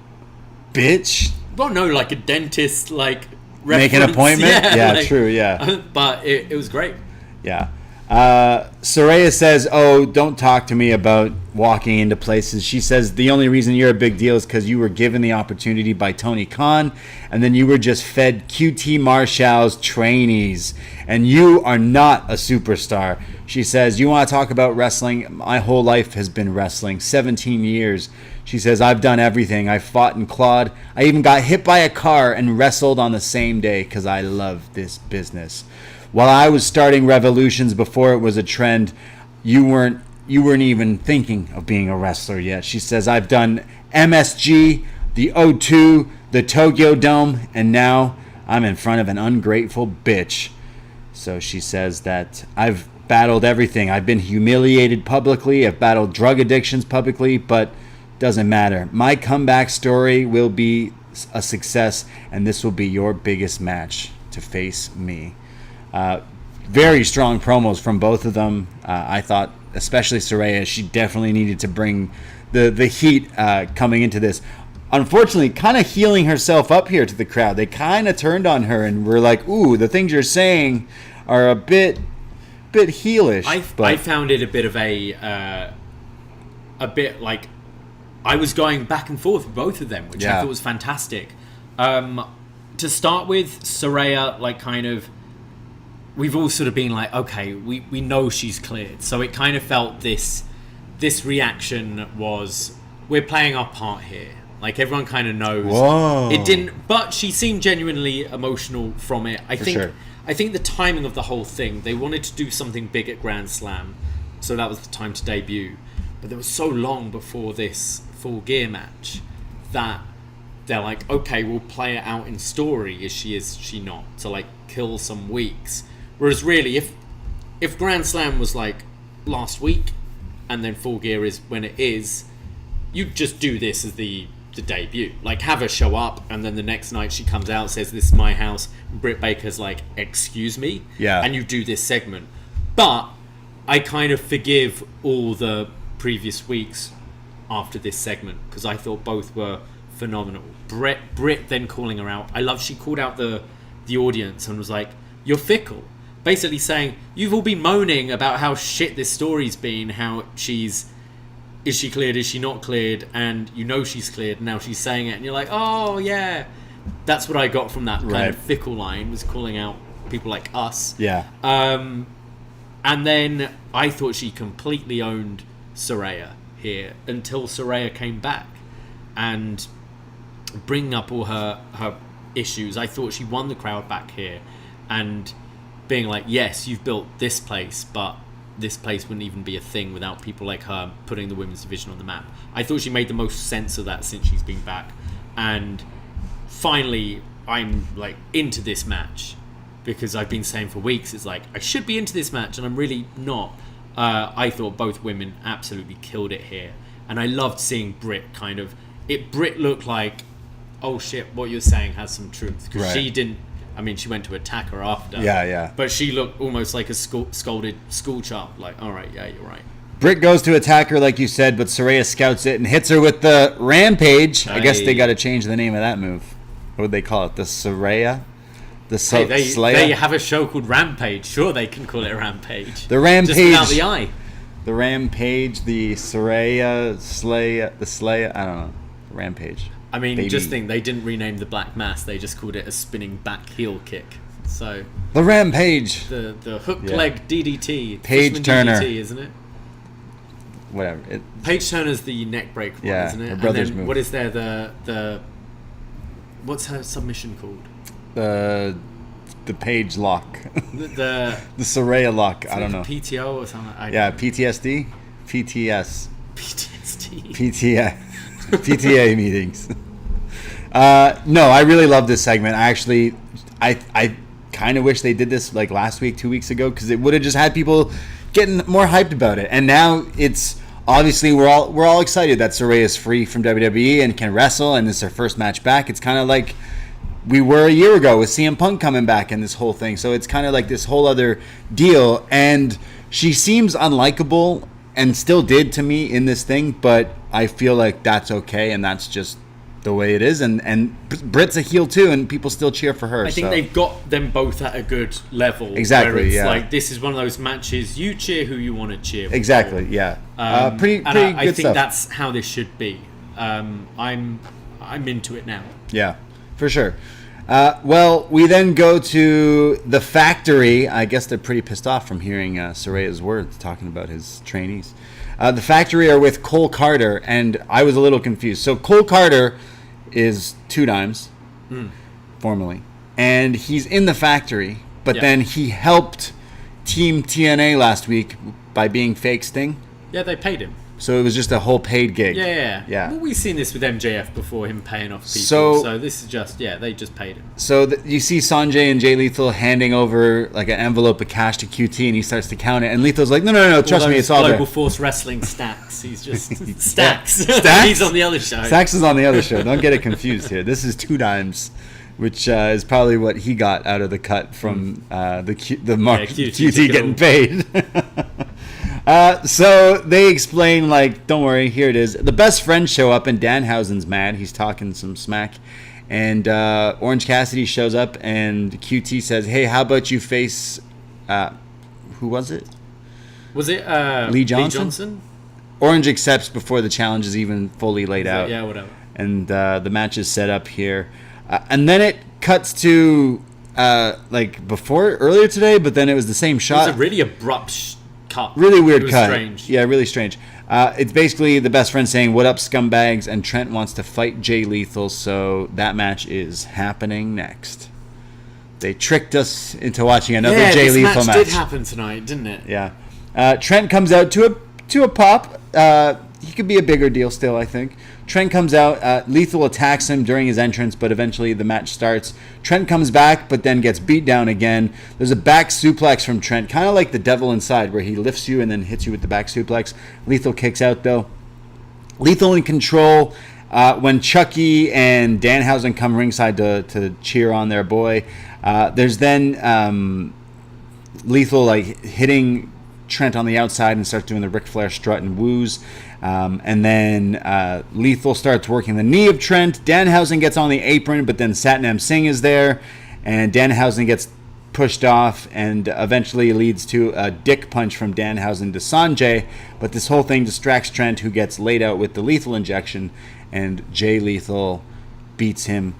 Bitch? Well, no, like a dentist, like... Make an appointment? Yeah, like, true, yeah. But it was great. Yeah. Saraya says, oh, don't talk to me about walking into places. She says the only reason you're a big deal is because you were given the opportunity by Tony Khan, and then you were just fed QT Marshall's trainees, and you are not a superstar. She says, you want to talk about wrestling? My whole life has been wrestling, 17 years. She says, I've done everything. I fought and clawed. I even got hit by a car and wrestled on the same day because I love this business. While I was starting revolutions before it was a trend, you weren't even thinking of being a wrestler yet. She says, I've done MSG, the O2, the Tokyo Dome, and now I'm in front of an ungrateful bitch. So she says that I've battled everything. I've been humiliated publicly. I've battled drug addictions publicly, but doesn't matter. My comeback story will be a success, and this will be your biggest match to face me. Very strong promos from both of them. I thought, especially Saraya, she definitely needed to bring the heat coming into this. Unfortunately, kind of healing herself up here to the crowd. They kind of turned on her and were like, ooh, the things you're saying are a bit heelish. I found it a bit of a bit like I was going back and forth with both of them, which I thought was fantastic. To start with, Saraya, like, kind of we've all sort of been like, okay, we know she's cleared. So it kind of felt this reaction was, we're playing our part here. Like, everyone kind of knows. Whoa. It didn't, but she seemed genuinely emotional from it. I think the timing of the whole thing, they wanted to do something big at Grand Slam, so that was the time to debut. But there was so long before this Full Gear match that they're like, okay, we'll play it out in story. Is she not? To like kill some weeks. Whereas really, if Grand Slam was like last week, and then Full Gear is when it is, you'd just do this as the debut. Like, have her show up, and then the next night she comes out, says, this is my house. Britt Baker's like, excuse me? Yeah. And you do this segment. But I kind of forgive all the previous weeks after this segment, because I thought both were phenomenal. Britt then calling her out. I love she called out the audience and was like, you're fickle. Basically saying, you've all been moaning about how shit this story's been, how is she cleared, is she not cleared, and you know she's cleared, and now she's saying it, and you're like, oh yeah. That's what I got from that kind of fickle line, was calling out people like us. Yeah. And then I thought she completely owned Saraya here until Saraya came back and bringing up all her issues. I thought she won the crowd back here and being like, yes, you've built this place, but this place wouldn't even be a thing without people like her putting the women's division on the map. I thought she made the most sense of that since she's been back. And finally, I'm like into this match, because I've been saying for weeks, it's like, I should be into this match, and I'm really not. I thought both women absolutely killed it here. And I loved seeing Britt Britt looked like, oh shit, what you're saying has some truth. Because she didn't, she went to attack her after. Yeah. But she looked almost like a scolded school child. Like, all right, yeah, you're right. Britt goes to attack her, like you said, but Saraya scouts it and hits her with the Rampage. I guess they got to change the name of that move. What would they call it? The Saraya? They have a show called Rampage. Sure, they can call it Rampage. The Rampage. Just without the I. The Rampage, the Saraya, the Slaya. I don't know. Rampage. Baby. Just think, they didn't rename the Black Mass. They just called it a spinning back heel kick. So the Rampage. The hook leg DDT. Page Turner. DDT, isn't it? Whatever. Page Turner's the neck break one, isn't it? Her brother's and then move. What is there? The what's her submission called? The Page lock. The Saraya lock. I don't know. PTO or something. PTSD. PTS. PTSD. PTA meetings. No, I really love this segment. I kind of wish they did this like last week, 2 weeks ago, because it would have just had people getting more hyped about it. And now it's obviously we're all excited that Saraya is free from WWE and can wrestle, and this is her first match back. It's kind of like we were a year ago with CM Punk coming back and this whole thing. So it's kind of like this whole other deal. And she seems unlikable, and still did to me in this thing, but I feel like that's okay, and that's just the way it is. And Britt's a heel too, and people still cheer for her. I think they've got them both at a good level. Exactly. Where it's like, this is one of those matches you cheer who you want to cheer for. Exactly. Yeah. Pretty good stuff. I think that's how this should be. I'm into it now. Yeah, for sure. Well, we then go to the factory. I guess they're pretty pissed off from hearing Saraya's words talking about his trainees. The factory are with Cole Carter, and I was a little confused. So Cole Carter is Two Dimes, formerly, and he's in the factory, but then he helped Team TNA last week by being fake Sting. Yeah, they paid him. So it was just a whole paid gig. Yeah. Well, we've seen this with MJF before, him paying off people. So this is just, they just paid him. So you see Sanjay and Jay Lethal handing over like an envelope of cash to QT, and he starts to count it. And Lethal's like, no, trust me, it's all there. Global Force Wrestling Stacks. He's just Stacks. Stacks? He's on the other show. Stacks is on the other show. Don't get it confused here. This is Two Dimes, which is probably what he got out of the cut from QT getting paid. So they explain, like, don't worry, here it is. The best friends show up, and Danhausen's mad. He's talking some smack. And Orange Cassidy shows up, and QT says, hey, how about you face... who was it? Was it Lee Johnson? Orange accepts before the challenge is even fully laid out. Yeah, whatever. And the match is set up here. And then it cuts to like before earlier today, but then it was the same shot. It was a really abrupt cut. Really weird it was cut. Strange. Yeah, really strange. It's basically the best friend saying, "What up, scumbags?" And Trent wants to fight Jay Lethal, so that match is happening next. They tricked us into watching another Jay Lethal match. Did happen tonight, didn't it? Yeah. Trent comes out to a pop. He could be a bigger deal still, I think. Trent comes out. Lethal attacks him during his entrance, but eventually the match starts. Trent comes back, but then gets beat down again. There's a back suplex from Trent, kind of like the Devil Inside, where he lifts you and then hits you with the back suplex. Lethal kicks out, though. Lethal in control. When Chucky and Danhausen come ringside to cheer on their boy, there's then Lethal like hitting Trent on the outside and starts doing the Ric Flair strut and woos. And then Lethal starts working the knee of Trent. Danhausen gets on the apron, but then Satnam Singh is there, and Danhausen gets pushed off, and eventually leads to a dick punch from Danhausen to Sanjay. But this whole thing distracts Trent, who gets laid out with the lethal injection, and Jay Lethal beats him.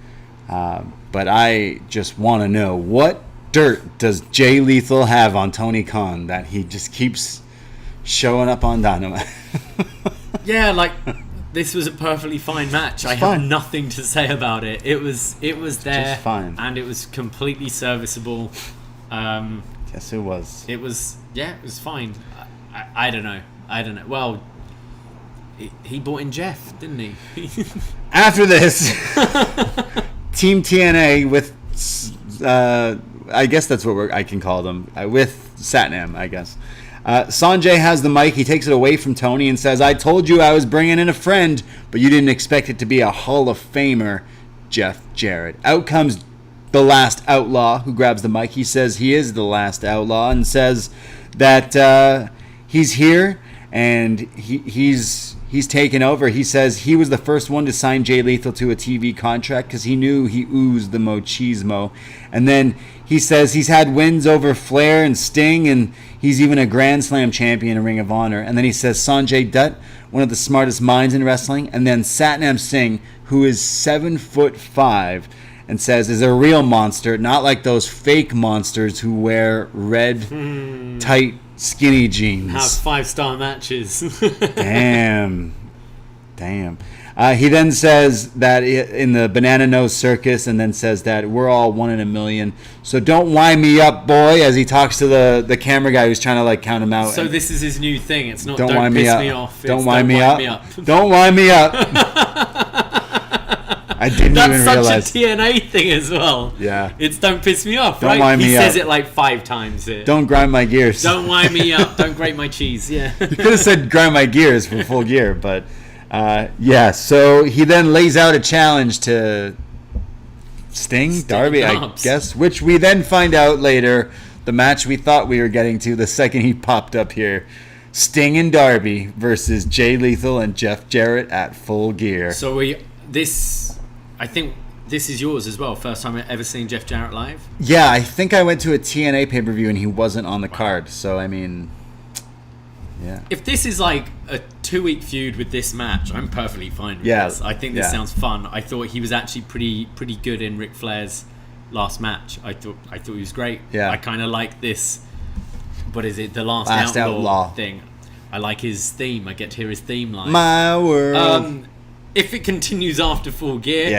But I just want to know, what dirt does Jay Lethal have on Tony Khan that he just keeps showing up on Dynamite? Yeah, like, this was a perfectly fine match. I have nothing to say about it. It was there, just fine, and it was completely serviceable. Yes, it was. It was fine. I don't know. Well, he brought in Jeff, didn't he? After this, Team TNA with, I guess that's what I can call them, with Satnam, I guess. Sanjay has the mic. He takes it away from Tony and says, "I told you I was bringing in a friend, but you didn't expect it to be a Hall of Famer, Jeff Jarrett." Out comes the last outlaw, who grabs the mic. He says he is the last outlaw and says that he's here and he's taken over. He says he was the first one to sign Jay Lethal to a TV contract because he knew he oozed the machismo. And then he says he's had wins over Flair and Sting, and he's even a Grand Slam champion in Ring of Honor. And then he says Sanjay Dutt, one of the smartest minds in wrestling. And then Satnam Singh, who is 7'5", and says is a real monster, not like those fake monsters who wear red, tight, skinny jeans. Have 5-star matches. Damn. He then says that in the Banana Nose Circus, and then says that we're all 1 in a million. So don't wind me up, boy, as he talks to the camera guy who's trying to like count him out. So this is his new thing. It's not don't piss wind me me off. Don't wind me up. Don't wind me up. I didn't That's even such realize. a TNA thing as well. Yeah. It's don't piss me off, Don't right? wind He me says up. it like 5 times here. Don't grind my gears. Don't wind me up. Don't grate my cheese. Yeah. You could have said grind my gears for Full Gear, but yeah. So he then lays out a challenge to Sting Darby, I guess, which we then find out later, the match we thought we were getting to the second he popped up here. Sting and Darby versus Jay Lethal and Jeff Jarrett at Full Gear. So I think this is yours as well. First time I've ever seen Jeff Jarrett live. Yeah, I think I went to a TNA pay-per-view and he wasn't on the card. So I mean, yeah. If this is like a 2-week feud with this match, I'm perfectly fine with this. I think this sounds fun. I thought he was actually pretty good in Ric Flair's last match. I thought he was great. Yeah. I kind of like this. What is it? The last outlaw thing. I like his theme. I get to hear his theme line. My world. If it continues after Full Gear,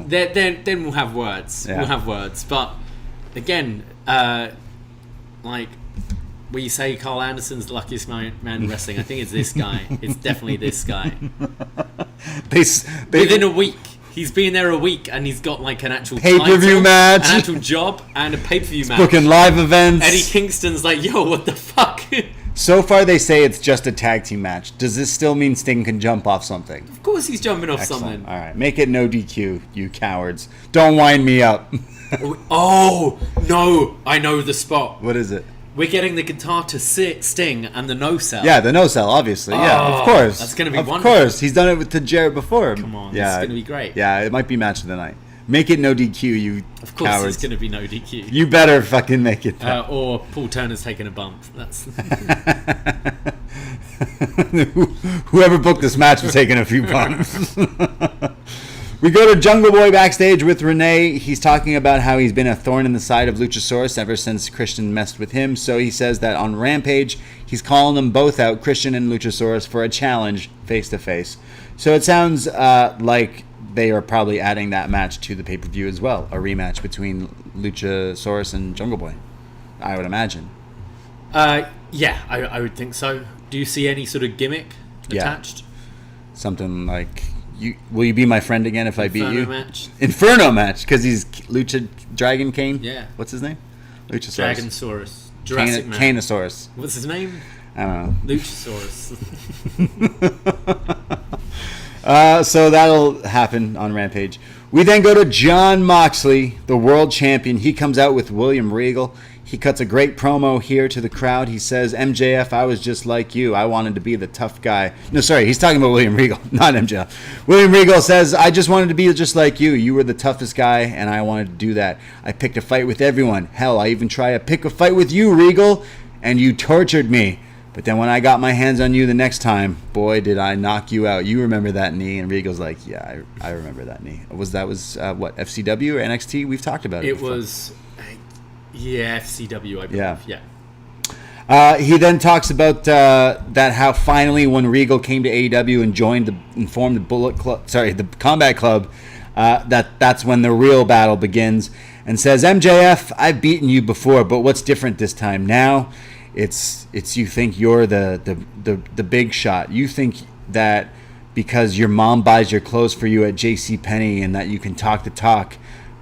then we'll have words. Yeah. We'll have words. But again, like when you say Carl Anderson's the luckiest man in wrestling, I think it's this guy. It's definitely this guy. Within a week. He's been there a week and he's got like an actual pay-per-view match, an actual job, and a pay-per-view match. Booking live events. Eddie Kingston's like, yo, what the fuck? So far they say it's just a tag team match. Does this still mean Sting can jump off something? Of course he's jumping off Excellent. something. All right, make it no DQ, you cowards. Don't wind me up. Oh, no, I know the spot. What is it? We're getting the guitar to Sting and the no-sell. Yeah, the no-sell, obviously. Yeah, of course. That's going to be wonderful. Of course. He's done it to Jarrett before. Come on, yeah, this is going to be great. Yeah, it might be match of the night. Make it no DQ, you Of course cowards. it's going to be no DQ. You better fucking make it. Or Paul Turner's taking a bump. That's Whoever booked this match was taking a few bumps. We go to Jungle Boy backstage with Renee. He's talking about how he's been a thorn in the side of Luchasaurus ever since Christian messed with him. So he says that on Rampage, he's calling them both out, Christian and Luchasaurus, for a challenge face-to-face. So it sounds like they are probably adding that match to the pay-per-view as well. A rematch between Luchasaurus and Jungle Boy, I would imagine. Yeah, I would think so. Do you see any sort of gimmick attached? Something like... will you be my friend again if I beat you? Match. Inferno match, because he's Lucha Dragon Kane. Yeah. What's his name? Luchasaurus. Dragonsaurus. Jurassic Man. Caneosaurus. What's his name? I don't know. Luchasaurus. So that'll happen on Rampage. We then go to Jon Moxley, the world champion. He comes out with William Regal. He cuts a great promo here to the crowd. He says, MJF, I was just like you. I wanted to be the tough guy. No, sorry, he's talking about William Regal, not MJF. William Regal says, I just wanted to be just like you. You were the toughest guy, and I wanted to do that. I picked a fight with everyone. Hell, I even tried to pick a fight with you, Regal, and you tortured me. But then when I got my hands on you the next time, boy, did I knock you out. You remember that knee? And Regal's like, yeah, I remember that knee. What, FCW or NXT? We've talked about it before. It was... Yeah, FCW, I believe. Yeah. He then talks about that how finally when Regal came to AEW and formed the the Combat Club, that's when the real battle begins. And says, MJF, I've beaten you before, but what's different this time? Now, it's you think you're the big shot. You think that because your mom buys your clothes for you at JCPenney and that you can talk the talk.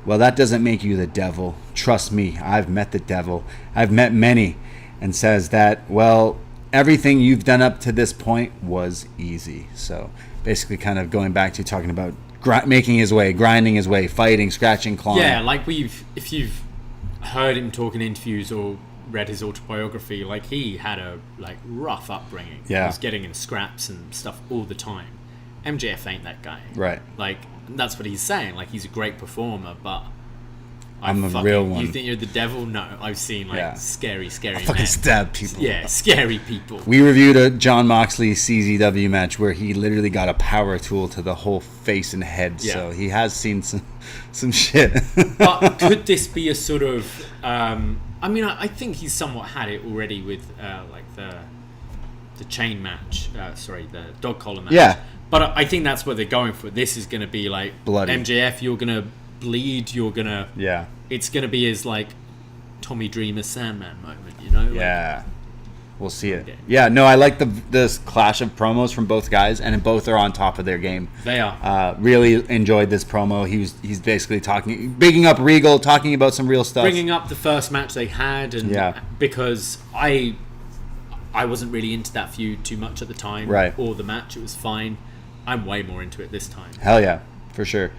Well, that doesn't make you the devil. Trust me, I've met the devil. I've met many. And says that, well, everything you've done up to this point was easy. So basically kind of going back to talking about making his way, grinding his way, fighting, scratching, clawing. Yeah, like if you've heard him talk in interviews or read his autobiography, like he had a rough upbringing. Yeah. He was getting in scraps and stuff all the time. MJF ain't that guy. Right. Like, that's what he's saying. Like, he's a great performer, but I'm a real one. You think you're the devil? No, I've seen scary I men. fucking stab people. Yeah, scary people. We reviewed a Jon Moxley CZW match where he literally got a power tool to the whole face and head. Yeah. So he has seen some shit. But could this be a sort of? I think he's somewhat had it already with the chain match. The dog collar match. Yeah. But I think that's what they're going for. This is going to be like bloody. MJF, you're going to bleed, you're going to... Yeah. It's going to be his, Tommy Dreamer Sandman moment, you know? Yeah. We'll see it. Okay. Yeah, no, I like this clash of promos from both guys, and both are on top of their game. They are. Really enjoyed this promo. He's basically bigging up Regal, talking about some real stuff. Bringing up the first match they had, and because I wasn't really into that feud too much at the time. Right. Or the match, it was fine. I'm way more into it this time. Hell yeah, for sure.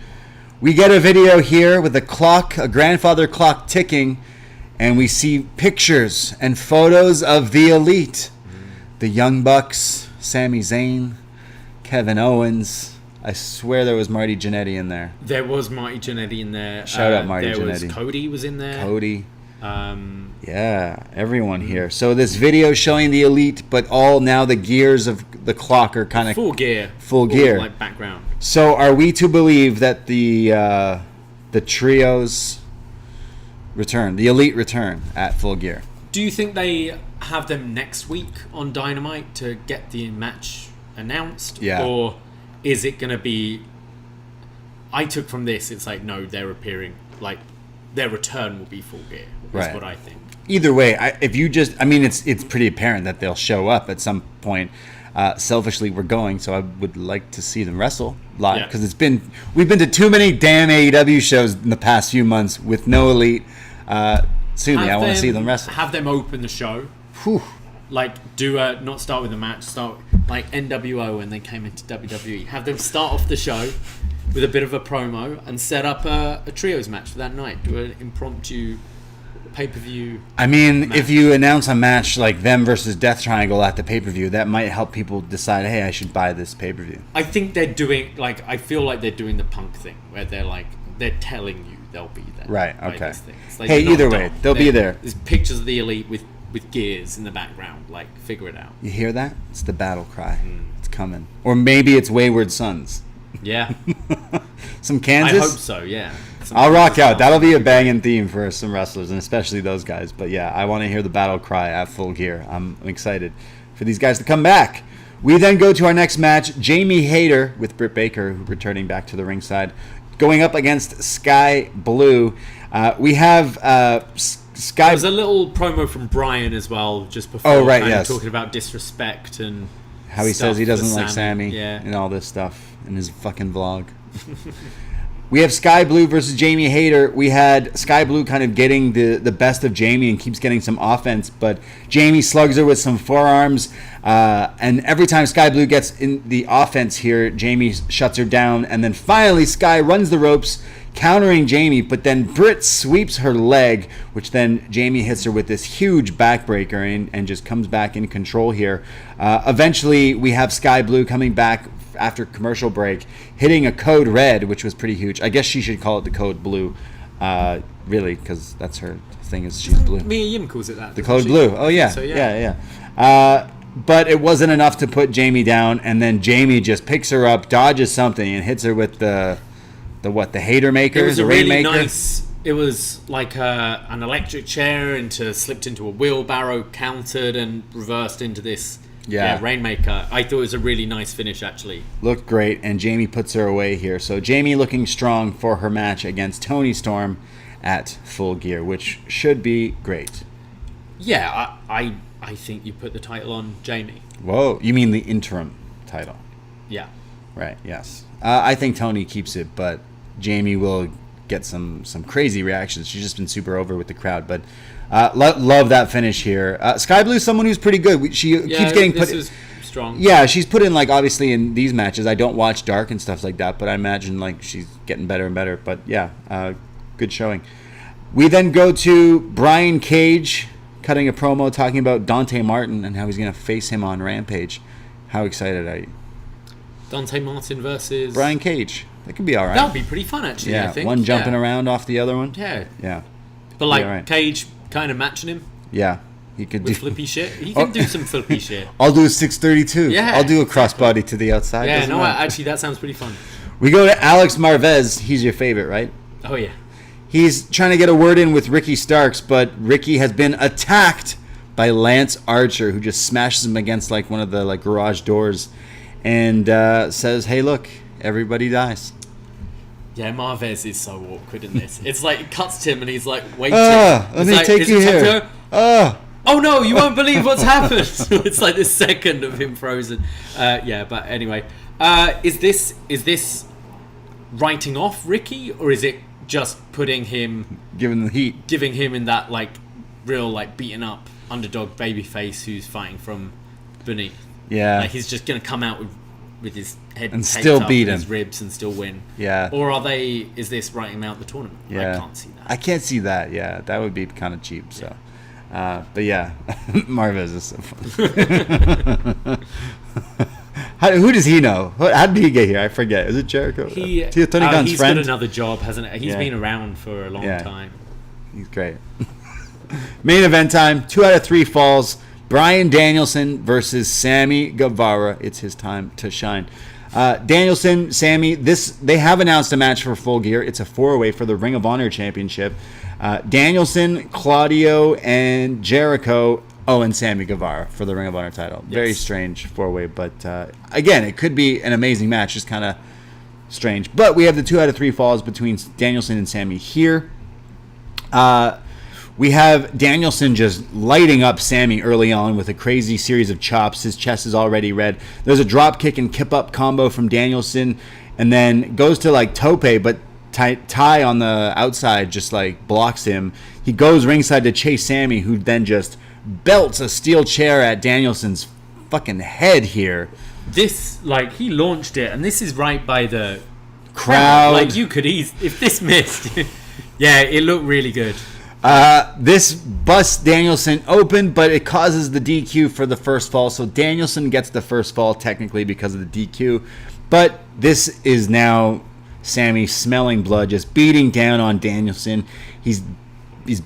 We get a video here with a grandfather clock ticking, and we see pictures and photos of the Elite. The Young Bucks, Sami Zayn, Kevin Owens. I swear there was Marty Jannetty in there. There was Marty Jannetty in there. Shout out Marty Jannetty. There was Cody was in there. Cody. Yeah, everyone here. So this video showing the Elite, but all now the gears of the clock are kind of full gear. Like background. So are we to believe that the trios return, the Elite return at Full Gear? Do you think they have them next week on Dynamite to get the match announced? Yeah. Or is it going to be... I took from this, it's like, no, they're appearing, their return will be Full Gear. That's what I think. Either way, it's pretty apparent that they'll show up at some point. Selfishly, we're going, so I would like to see them wrestle live because we've been to too many damn AEW shows in the past few months with no Elite. Soon, I want to see them wrestle. Have them open the show. Whew. Not start with a match. Start like NWO when they came into WWE. Have them start off the show with a bit of a promo and set up a trios match for that night. Do an impromptu pay-per-view match. If you announce a match like them versus Death Triangle at the pay-per-view, that might help people decide, hey, I should buy this pay-per-view. I think they're doing, I feel like they're doing the Punk thing, where they're telling you they'll be there. Right, okay. Hey, either way, they'll be there. There's pictures of the Elite with gears in the background, figure it out. You hear that? It's the battle cry. It's coming. Or maybe it's Wayward Sons. Yeah. Some Kansas? I hope so, yeah. I'll rock out. That'll be a banging theme for some wrestlers, and especially those guys. But yeah, I want to hear the battle cry at Full Gear. I'm excited for these guys to come back. We then go to our next match. Jamie Hayter with Britt Baker returning back to the ringside, going up against Sky Blue. We have Sky. There's a little promo from Brian as well, just before. Oh, right, yes. Talking about disrespect and how he says he doesn't like Sammy yeah. and all this stuff in his fucking vlog. We have Sky Blue versus Jamie Hayter. We had Sky Blue kind of getting the best of Jamie and keeps getting some offense, but Jamie slugs her with some forearms. And every time Sky Blue gets in the offense here, Jamie shuts her down. And then finally, Sky runs the ropes, countering Jamie, but then Britt sweeps her leg, which then Jamie hits her with this huge backbreaker and just comes back in control here. Eventually, we have Sky Blue coming back after commercial break, hitting a code red, which was pretty huge. I guess she should call it the code blue, really, because that's her thing, is she's blue. Mia Yim calls it that. The code blue. Oh, yeah. So, yeah. But it wasn't enough to put Jamie down, and then Jamie just picks her up, dodges something, and hits her with the Hater Maker? It was the a really Rainmaker? nice. It was like an electric chair slipped into a wheelbarrow, countered, and reversed into this. Yeah, Rainmaker. I thought it was a really nice finish, actually. Looked great, and Jamie puts her away here. So Jamie looking strong for her match against Toni Storm at Full Gear, which should be great. Yeah, I think you put the title on Jamie. Whoa, you mean the interim title? Yeah. Right, yes. I think Toni keeps it, but Jamie will get some crazy reactions. She's just been super over with the crowd, but love that finish here. Sky Blue's someone who's pretty good. She keeps getting put. This is strong. Yeah, she's put in, like, obviously in these matches. I don't watch Dark and stuff like that, but I imagine like she's getting better and better. But yeah, good showing. We then go to Brian Cage cutting a promo talking about Dante Martin and how he's going to face him on Rampage. How excited are you? Dante Martin versus Brian Cage. That could be all right. That would be pretty fun, actually. Yeah, I think. one jumping around off the other one. Yeah. But all right. Cage kind of matching him. Yeah, he could with do flippy shit. He can do some flippy shit. I'll do a 632. Yeah, I'll do a crossbody to the outside. Yeah, Doesn't matter. actually, that sounds pretty fun. We go to Alex Marvez. He's your favorite, right? Oh yeah. He's trying to get a word in with Ricky Starks, but Ricky has been attacked by Lance Archer, who just smashes him against like one of the like garage doors, and says, "Hey, look, everybody dies." Yeah, Marvez is so awkward in this. It's like it cuts to him and he's like waiting. Let me take you here. Oh no, you won't believe what's happened. It's like this second of him frozen. But anyway, is this writing off Ricky, or is it just putting him, giving him in that like real like beaten up underdog babyface who's fighting from beneath? Yeah, like he's just gonna come out with his head and taped still up beat his him, ribs and still win. Yeah, or is this writing him out the tournament? Yeah, I can't see that. I can't see that. Yeah, that would be kind of cheap. So, but yeah, Marvez is so funny. Who does he know? How did he get here? I forget. Is it Jericho? Tony Khan's he's friend? got another job, hasn't he? He's been around for a long time. He's great. Main event time. 2 out of 3 falls. Bryan Danielson versus Sammy Guevara. It's his time to shine. Danielson, Sammy, they have announced a match for Full Gear. It's a 4-way for the Ring of Honor Championship. Danielson, Claudio, and Jericho. Oh, and Sammy Guevara for the Ring of Honor title. Yes. Very strange 4-way, but again, it could be an amazing match. Just kind of strange. But we have the 2 out of 3 falls between Danielson and Sammy here. We have Danielson just lighting up Sammy early on with a crazy series of chops. His chest is already red. There's a drop kick and kip up combo from Danielson, and then goes to like tope, but Ty on the outside just like blocks him. He goes ringside to chase Sammy, who then just belts a steel chair at Danielson's fucking head here. This, like, he launched it, and this is right by the crowd. Like, you could if this missed. Yeah, it looked really good. This busts Danielson open, but it causes the DQ for the first fall. So Danielson gets the first fall technically because of the DQ. But this is now Sammy smelling blood, just beating down on Danielson. He's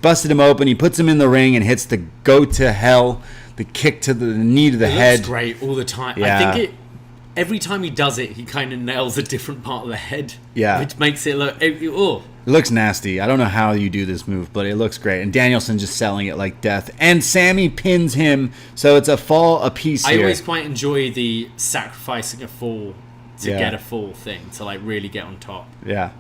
busted him open. He puts him in the ring and hits the go to hell, the kick to the knee to the head. Looks great all the time. Yeah. I think every time he does it, he kind of nails a different part of the head. Yeah. Which makes it look... It looks nasty. I don't know how you do this move, but it looks great. And Danielson just selling it like death. And Sammy pins him, so it's a fall apiece here. I always quite enjoy the sacrificing a fall to get a full thing, to like really get on top. Yeah.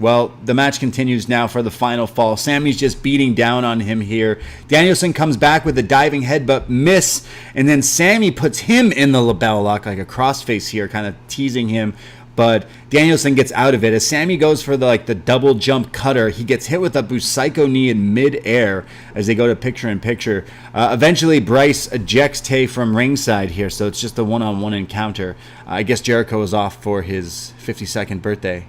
Well, the match continues now for the final fall. Sammy's just beating down on him here. Danielson comes back with a diving headbutt miss, and then Sammy puts him in the label lock, like a crossface here, kind of teasing him. But Danielson gets out of it. As Sammy goes for the double jump cutter, he gets hit with a Busaiku knee in mid-air as they go to picture-in-picture. Eventually, Bryce ejects Tay from ringside here, so it's just a one-on-one encounter. I guess Jericho is off for his 52nd birthday.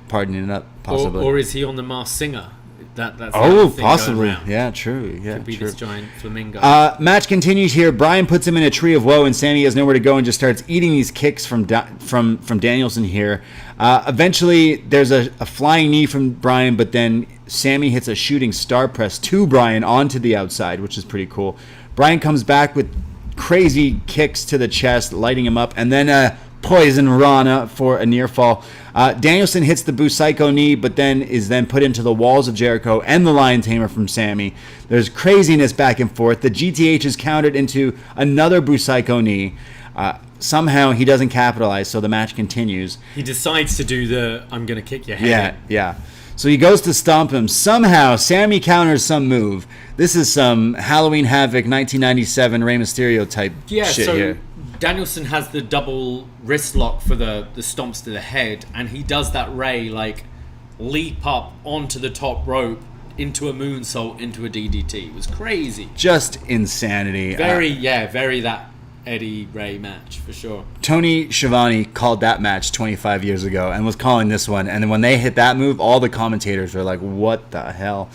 Pardoning it up, possibly. Or is he on the Masked Singer? That's possibly. Yeah, true. Yeah, could be true. this giant flamingo. Match continues here. Brian puts him in a tree of woe, and Sammy has nowhere to go and just starts eating these kicks from Danielson here. Eventually, there's a flying knee from Brian, but then Sammy hits a shooting star press to Brian onto the outside, which is pretty cool. Brian comes back with crazy kicks to the chest, lighting him up, and then a Poison Rana for a near fall. Danielson hits the Busaiku knee, but then is put into the walls of Jericho and the Lion Tamer from Sammy. There's craziness back and forth. The GTH is countered into another Busaiku knee. Somehow he doesn't capitalize, so the match continues. He decides to do the I'm going to kick your head in. Yeah. So he goes to stomp him. Somehow Sammy counters some move. This is some Halloween Havoc 1997 Rey Mysterio type shit here. Danielson has the double wrist lock for the stomps to the head, and he does that Ray leap up onto the top rope into a moonsault into a DDT. It was crazy. Just insanity. Very that Eddie Ray match for sure. Tony Schiavone called that match 25 years ago and was calling this one, and then when they hit that move, all the commentators were like, "What the hell?"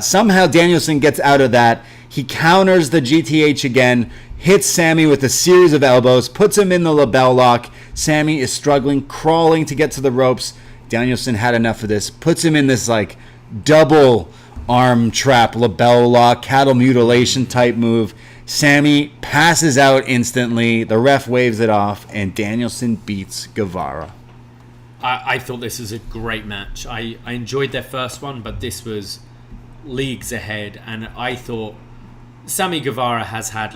Somehow Danielson gets out of that. He counters the GTH again. Hits Sammy with a series of elbows, puts him in the label lock. Sammy is struggling, crawling to get to the ropes. Danielson had enough of this, puts him in this double arm trap, label lock, cattle mutilation type move. Sammy passes out instantly. The ref waves it off, and Danielson beats Guevara. I thought this was a great match. I enjoyed their first one, but this was leagues ahead, and I thought Sammy Guevara has had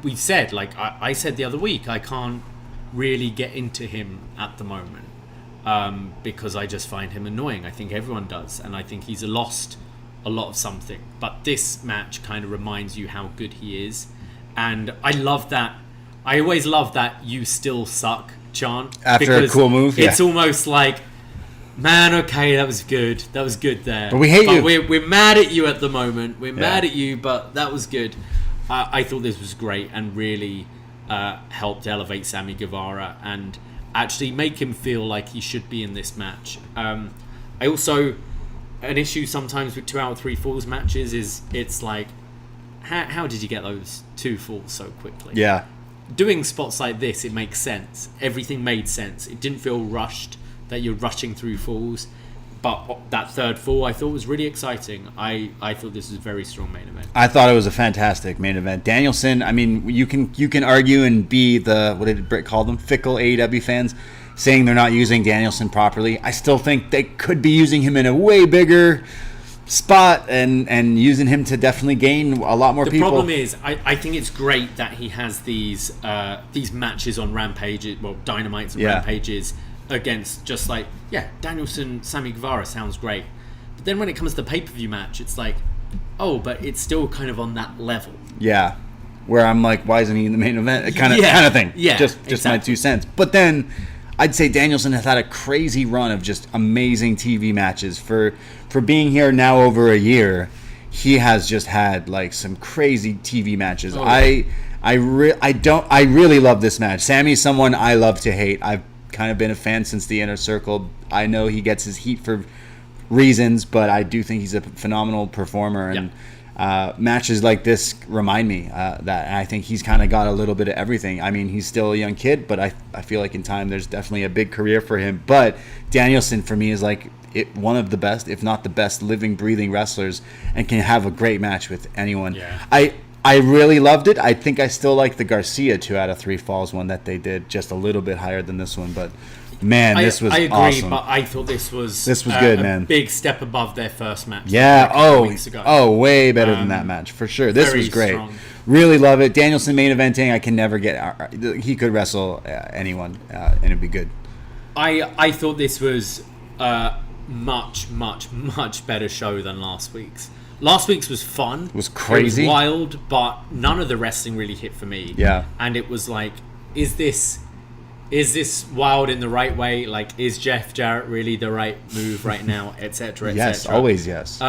we've said, I said the other week, I can't really get into him at the moment because I just find him annoying. I think everyone does, and I think he's lost a lot of something. But this match kind of reminds you how good he is, and I love that. I always love that "you still suck" chant after a cool move. It's almost like, man, okay, that was good there. But we hate you. We're mad at you at the moment. We're mad at you, but that was good. I thought this was great and really helped elevate Sammy Guevara and actually make him feel like he should be in this match. I also, an issue sometimes with 2 out of 3 falls matches is it's like, how did you get those 2 falls so quickly? Yeah. Doing spots like this, it makes sense. Everything made sense. It didn't feel rushed, that you're rushing through falls. But that third fall, I thought was really exciting. I thought this was a very strong main event. I thought it was a fantastic main event. Danielson, I mean, you can argue and be the, what did Britt call them, fickle AEW fans, saying they're not using Danielson properly. I still think they could be using him in a way bigger spot and using him to definitely gain a lot more people. The problem is, I think it's great that he has these matches on Rampages, Dynamites and Rampages, against just Danielson, Sammy Guevara sounds great. But then when it comes to the pay-per-view match, it's like, oh, but it's still kind of on that level. Yeah. Where I'm like, why isn't he in the main event? Kind of thing. Yeah. Just exactly. My 2 cents. But then I'd say Danielson has had a crazy run of just amazing TV matches. For being here now over a year, he has just had some crazy TV matches. Oh, yeah. I really love this match. Sammy's someone I love to hate. I've kind of been a fan since the Inner Circle. I know he gets his heat for reasons, but I do think he's a phenomenal performer, and matches like this remind me that I think he's kind of got a little bit of everything. I mean, he's still a young kid, but I feel like in time there's definitely a big career for him. But Danielson for me is one of the best, if not the best, living, breathing wrestlers, and can have a great match with anyone. Yeah. I really loved it. I think I still like the Garcia 2 out of 3 falls one that they did, just a little bit higher than this one. But man, this was I agree, awesome. but I thought this was good, man. Big step above their first match. Yeah. Weeks ago. Way better than that match for sure. This was great. Strong. Really love it. Danielson main eventing. I can never get. He could wrestle anyone, and it'd be good. I thought this was much better show than last week's. Last week's was fun. It was crazy. It was wild, but none of the wrestling really hit for me. Yeah. And it was like, is this wild in the right way? Like, is Jeff Jarrett really the right move right now, etc., etc.? Yes, always yes.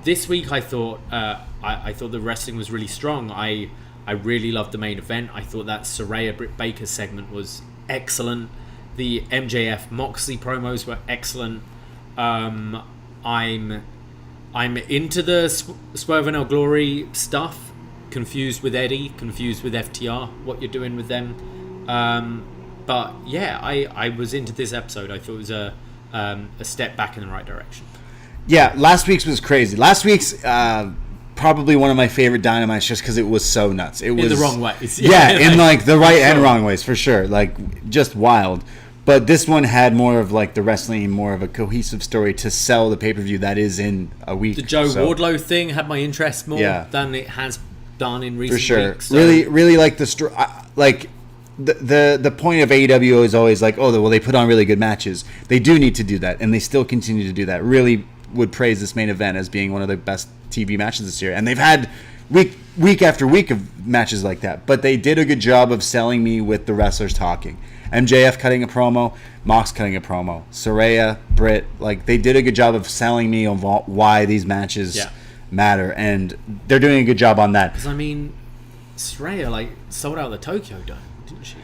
This week I thought I thought the wrestling was really strong. I really loved the main event. I thought that Saraya Britt Baker segment was excellent. The MJF Moxley promos were excellent. I'm into the Swerve and El Glory stuff. Confused with Eddie, confused with FTR, what you're doing with them. But yeah, I was into this episode. I thought it was a step back in the right direction. Yeah, last week's was crazy. Last week's probably one of my favorite Dynamites just because it was so nuts. It was in the wrong ways. Yeah, in like the right and wrong ways for sure. Like just wild. But this one had more of like the wrestling, more of a cohesive story to sell the pay-per-view that is in a week. The Joe Wardlow thing had my interest more than it has done in recent weeks. So. Really like the story. Like the point of AEW is always like, oh, well, they put on really good matches. They do need to do that, and they still continue to do that. Really would praise this main event as being one of the best TV matches this year, and they've had week after week of matches like that. But they did a good job of selling me with the wrestlers talking. MJF cutting a promo, Mox cutting a promo, Saraya, Britt, like they did a good job of selling me on why these matches matter, and they're doing a good job on that. Because I mean, Saraya like sold out the Tokyo Dome, didn't she?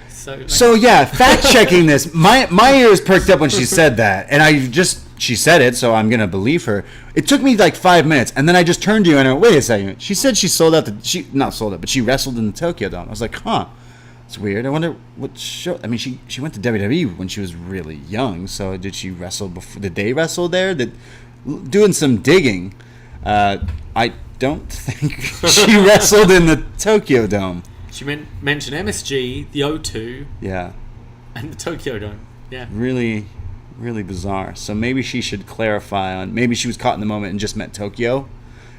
So yeah, fact checking this, my ears perked up when she said that, and she said it, so I'm gonna believe her. It took me like 5 minutes, and then I just turned to you and I went, wait a second. She said she sold out not sold out, but she wrestled in the Tokyo Dome. I was like, huh. It's weird. I wonder what show. I mean, she went to WWE when she was really young. So did she wrestle before? Did they wrestle there? Doing some digging. I don't think she wrestled in the Tokyo Dome. She mentioned MSG, the O2, and the Tokyo Dome. Yeah, really, really bizarre. So maybe she should clarify on. Maybe she was caught in the moment and just meant Tokyo,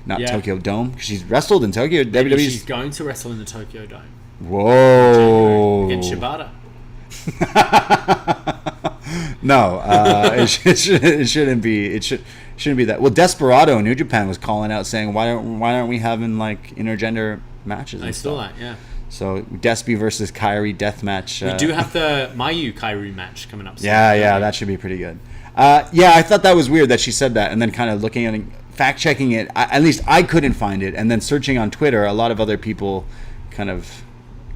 not Tokyo Dome. Because she's wrestled in Tokyo. Maybe she's going to wrestle in the Tokyo Dome. Whoa! Against Shibata. No, it shouldn't be. It shouldn't be that. Well, Desperado in New Japan was calling out saying, why aren't we having like intergender matches? I saw that. Yeah. So Despy versus Kairi death match. We do have the Mayu Kairi match coming up soon. Yeah, that should be pretty good. I thought that was weird that she said that, and then kind of looking at it, fact checking it. At least I couldn't find it, and then searching on Twitter, a lot of other people kind of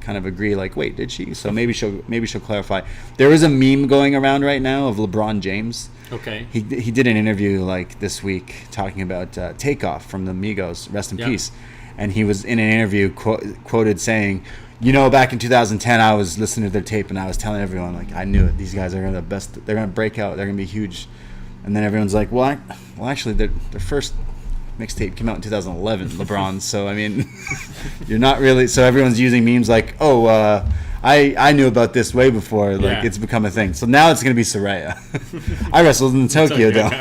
agree, like, wait, did she? So maybe she'll clarify. There is a meme going around right now of LeBron James. Okay. He did an interview like this week talking about Takeoff from the Migos, rest in peace. And he was in an interview quoted saying, back in 2010 I was listening to their tape and I was telling everyone, like, I knew it. These guys are they're gonna break out. They're gonna be huge. And then everyone's like, well actually their first mixtape came out in 2011, LeBron. So I mean, you're not really. So everyone's using memes like, I knew about this way before. Like it's become a thing. So now it's gonna be Saraya. I wrestled in the Tokyo Dome.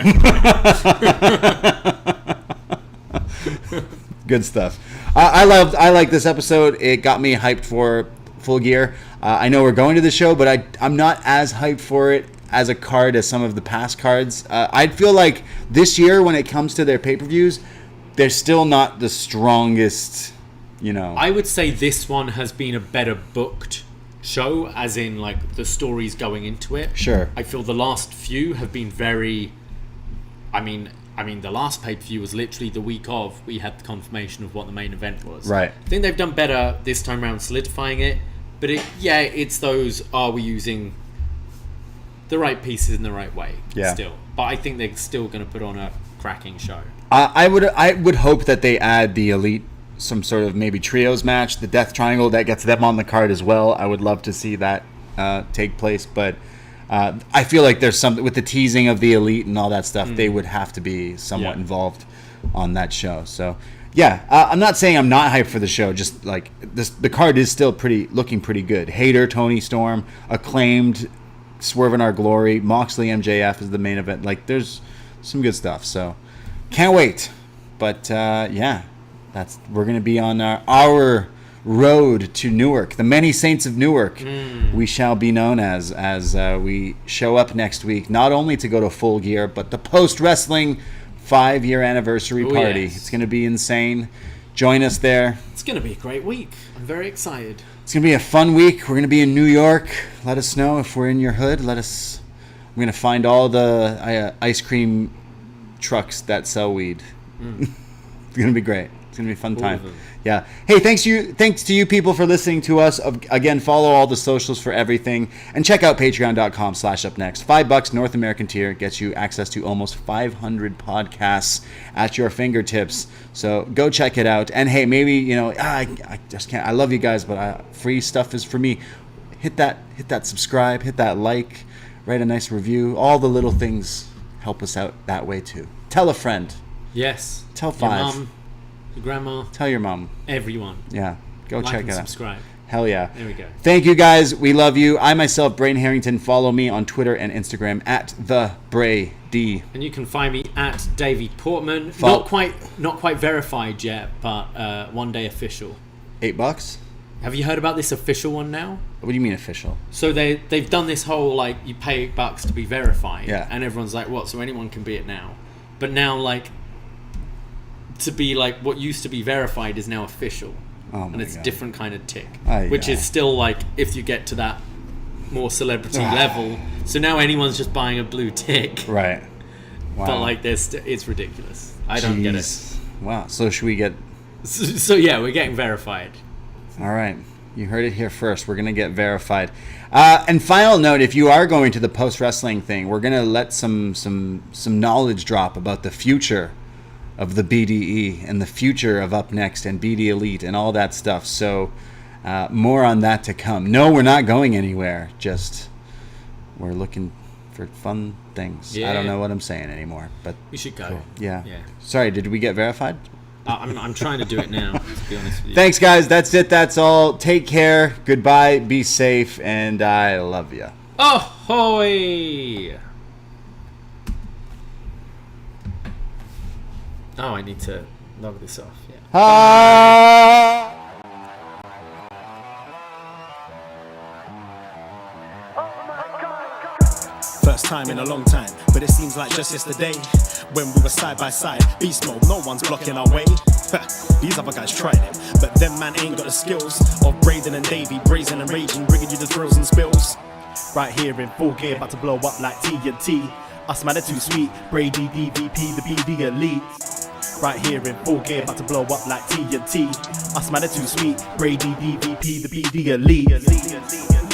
Good stuff. I like this episode. It got me hyped for Full Gear. I know we're going to the show, but I'm not as hyped for it as a card as some of the past cards. I feel like this year, when it comes to their pay-per-views, they're still not the strongest, I would say this one has been a better booked show, as in, like, the stories going into it. Sure. I feel the last few have been very... I mean, the last pay-per-view was literally the week of we had the confirmation of what the main event was. Right. I think they've done better this time around solidifying it, but it's those, are we using the right pieces in the right way still. But I think they're still going to put on a cracking show. I would hope that they add the Elite, some sort of maybe trios match, the Death Triangle, that gets them on the card as well. I would love to see that take place, but I feel like there's something with the teasing of the Elite and all that stuff. They would have to be somewhat involved on that show. So yeah, I'm not saying I'm not hyped for the show. Just like the card is still looking pretty good. Hater, Tony Storm, Acclaimed, Swerve in Our Glory, Moxley, MJF is the main event. Like, there's some good stuff. So, can't wait. But yeah, we're gonna be on our road to Newark, the many saints of Newark. We shall be known as we show up next week, not only to go to Full Gear, but the post wrestling 5-year anniversary party. Yes. It's gonna be insane. Join us there. It's going to be a great week. I'm very excited. It's gonna be a fun week. We're gonna be in New York. Let us know if we're in your hood. I'm gonna find all the ice cream trucks that sell weed. It's gonna be great. It's gonna be a fun time. Yeah. Hey, thanks to you people for listening to us. Again, follow all the socials for everything, and check out patreon.com/upnext. $5 North American tier gets you access to almost 500 podcasts at your fingertips. So go check it out. And hey, maybe I just can't. I love you guys, but free stuff is for me. Hit that subscribe, hit that like, write a nice review. All the little things help us out that way too. Tell a friend. Yes. Tell Your 5. mum, your grandma. Tell your mom. Everyone. Yeah. Go Like check and it out. subscribe. Hell yeah. There we go. Thank you guys. We love you. I myself, Braden Herrington. Follow me on Twitter and Instagram at @TheBrayD. And you can find me at Davie Portman. Follow- Not quite verified yet, but one day official. $8? Have you heard about this official one now? What do you mean official? So they've done this whole, like, you pay $8 to be verified. Yeah. And everyone's like, what? So anyone can be it now. But now, like, to be, like, what used to be verified is now official. Oh my and it's God. a different kind of tick. Aye. Which is still, like, if you get to that more celebrity level. So now anyone's just buying a blue tick. Right. Wow. But, like, it's ridiculous. I don't get it. Jeez. Wow. So should we get... So yeah, we're getting verified. All right. You heard it here first. We're going to get verified. And final note, if you are going to the post-wrestling thing, we're going to let some knowledge drop about the future of the BDE and the future of Up Next and BDElite and all that stuff. So more on that to come. No, we're not going anywhere. Just we're looking for fun things. Yeah. I don't know what I'm saying anymore. But We should go. cool. Yeah. Yeah. Sorry, did we get verified? I'm trying to do it now, to be honest with you. Thanks, guys. That's it. That's all. Take care. Goodbye. Be safe. And I love you. Ahoy! Oh, I need to log this off. Yeah. Ah! First time in a long time, but it seems like just yesterday when we were side by side. Beast mode, no one's blocking our way. These other guys tried it, but them man ain't got the skills of Braden and Davie, brazen and raging, bringing you the thrills and spills. Right here in full gear, about to blow up like TNT. Us man are too sweet, Brady, DVP, the BDElite. Right here in full gear, about to blow up like TNT. Us man are too sweet, Brady, DVP, the BDElite.